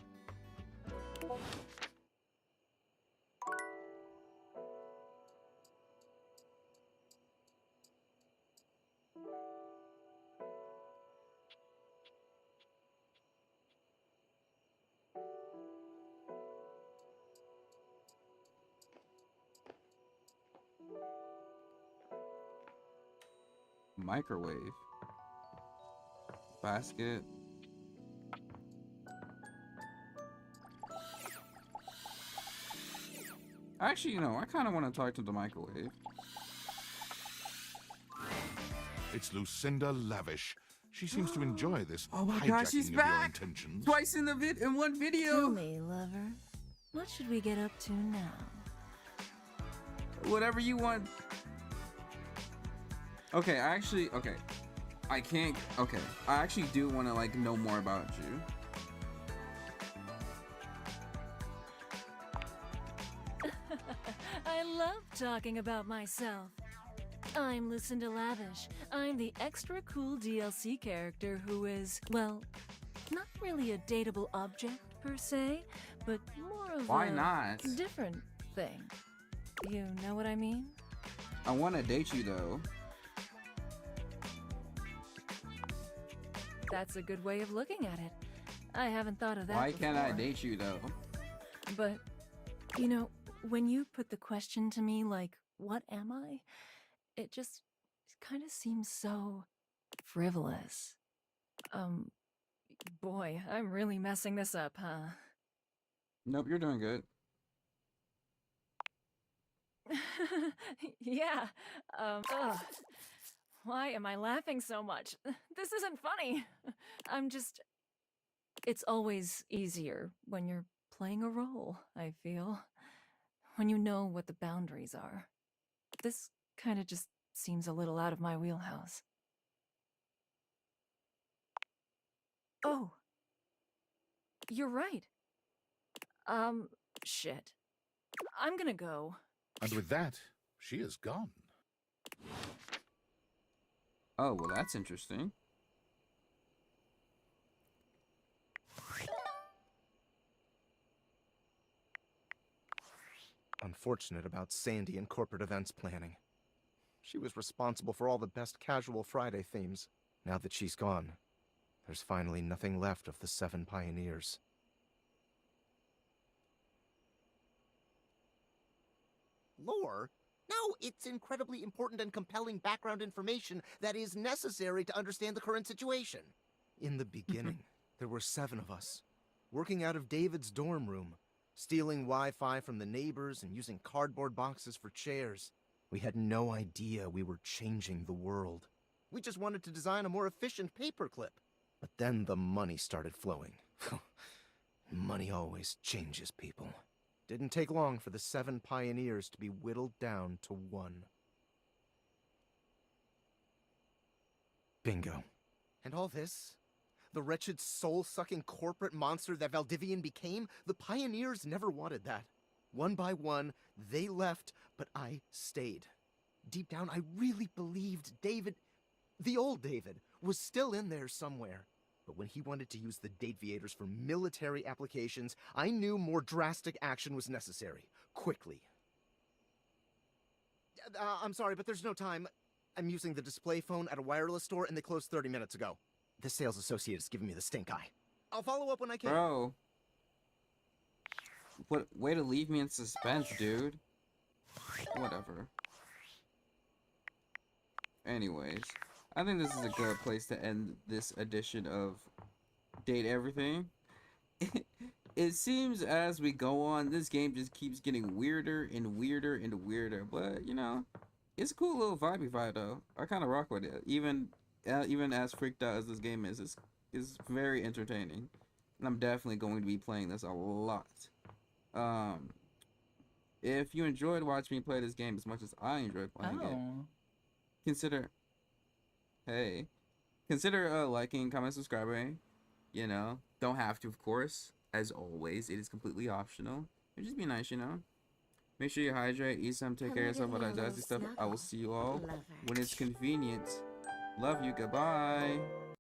A: Microwave. Basket. Actually, you know, I kind of want to talk to the microwave.
C: It's Lucinda Lavish. She seems to enjoy this
A: Oh my
C: hijacking
A: gosh, she's
C: of your
A: back!
C: intentions.
A: Twice in one video.
D: Tell me, lover. What should we get up to now?
A: Whatever you want. Okay, I can't. Okay, I actually do want to like know more about you.
T: I love talking about myself. I'm Lucinda Lavish. I'm the extra cool DLC character who is, well, not really a dateable object per se, but more of
A: Why
T: a
A: not?
T: different thing. You know what I mean?
A: I want to date you though.
T: That's a good way of looking at it. I haven't thought of that
A: Why can't I
T: before.
A: date you though?
T: But, you know, when you put the question to me like, what am I? It just kind of seems so frivolous. Boy, I'm really messing this up, huh?
A: Nope, you're doing good.
T: Yeah, ugh. Why am I laughing so much? This isn't funny. It's always easier when you're playing a role, I feel. When you know what the boundaries are. This kind of just seems a little out of my wheelhouse. Oh. You're right. Shit. I'm gonna go.
C: And with that, she is gone.
A: Oh, well, that's interesting.
F: Unfortunate about Sandy and corporate events planning. She was responsible for all the best casual Friday themes. Now that she's gone, there's finally nothing left of the 7 pioneers.
U: Lore? No, it's incredibly important and compelling background information that is necessary to understand the current situation.
F: In the beginning, there were 7 of us, working out of David's dorm room, stealing Wi-Fi from the neighbors and using cardboard boxes for chairs. We had no idea we were changing the world. We just wanted to design a more efficient paperclip. But then the money started flowing. Money always changes people. Didn't take long for the 7 pioneers to be whittled down to 1. Bingo. And all this? The wretched soul-sucking corporate monster that Valdivian became? The pioneers never wanted that. One by one, they left, but I stayed. Deep down, I really believed David, the old David, was still in there somewhere. But when he wanted to use the Dateviators for military applications, I knew more drastic action was necessary. Quickly. I'm sorry, but there's no time. I'm using the display phone at a wireless store and they closed 30 minutes ago. This sales associate is giving me the stink eye. I'll follow up when I can.
A: Bro. What way to leave me in suspense, dude. Whatever. Anyways, I think this is a good place to end this edition of Date Everything. It seems as we go on, this game just keeps getting weirder and weirder and weirder. But, you know, it's a cool little vibey vibe, though. I kind of rock with it. Even as freaked out as this game is, it's very entertaining. And I'm definitely going to be playing this a lot. If you enjoyed watching me play this game as much as I enjoyed playing it, consider liking, comment, subscribing. You know, don't have to, of course. As always, it is completely optional. It just be nice, you know. Make sure you hydrate, eat some, take care of yourself, all that jazzy stuff. I will see you all when it's convenient. Love you. Goodbye.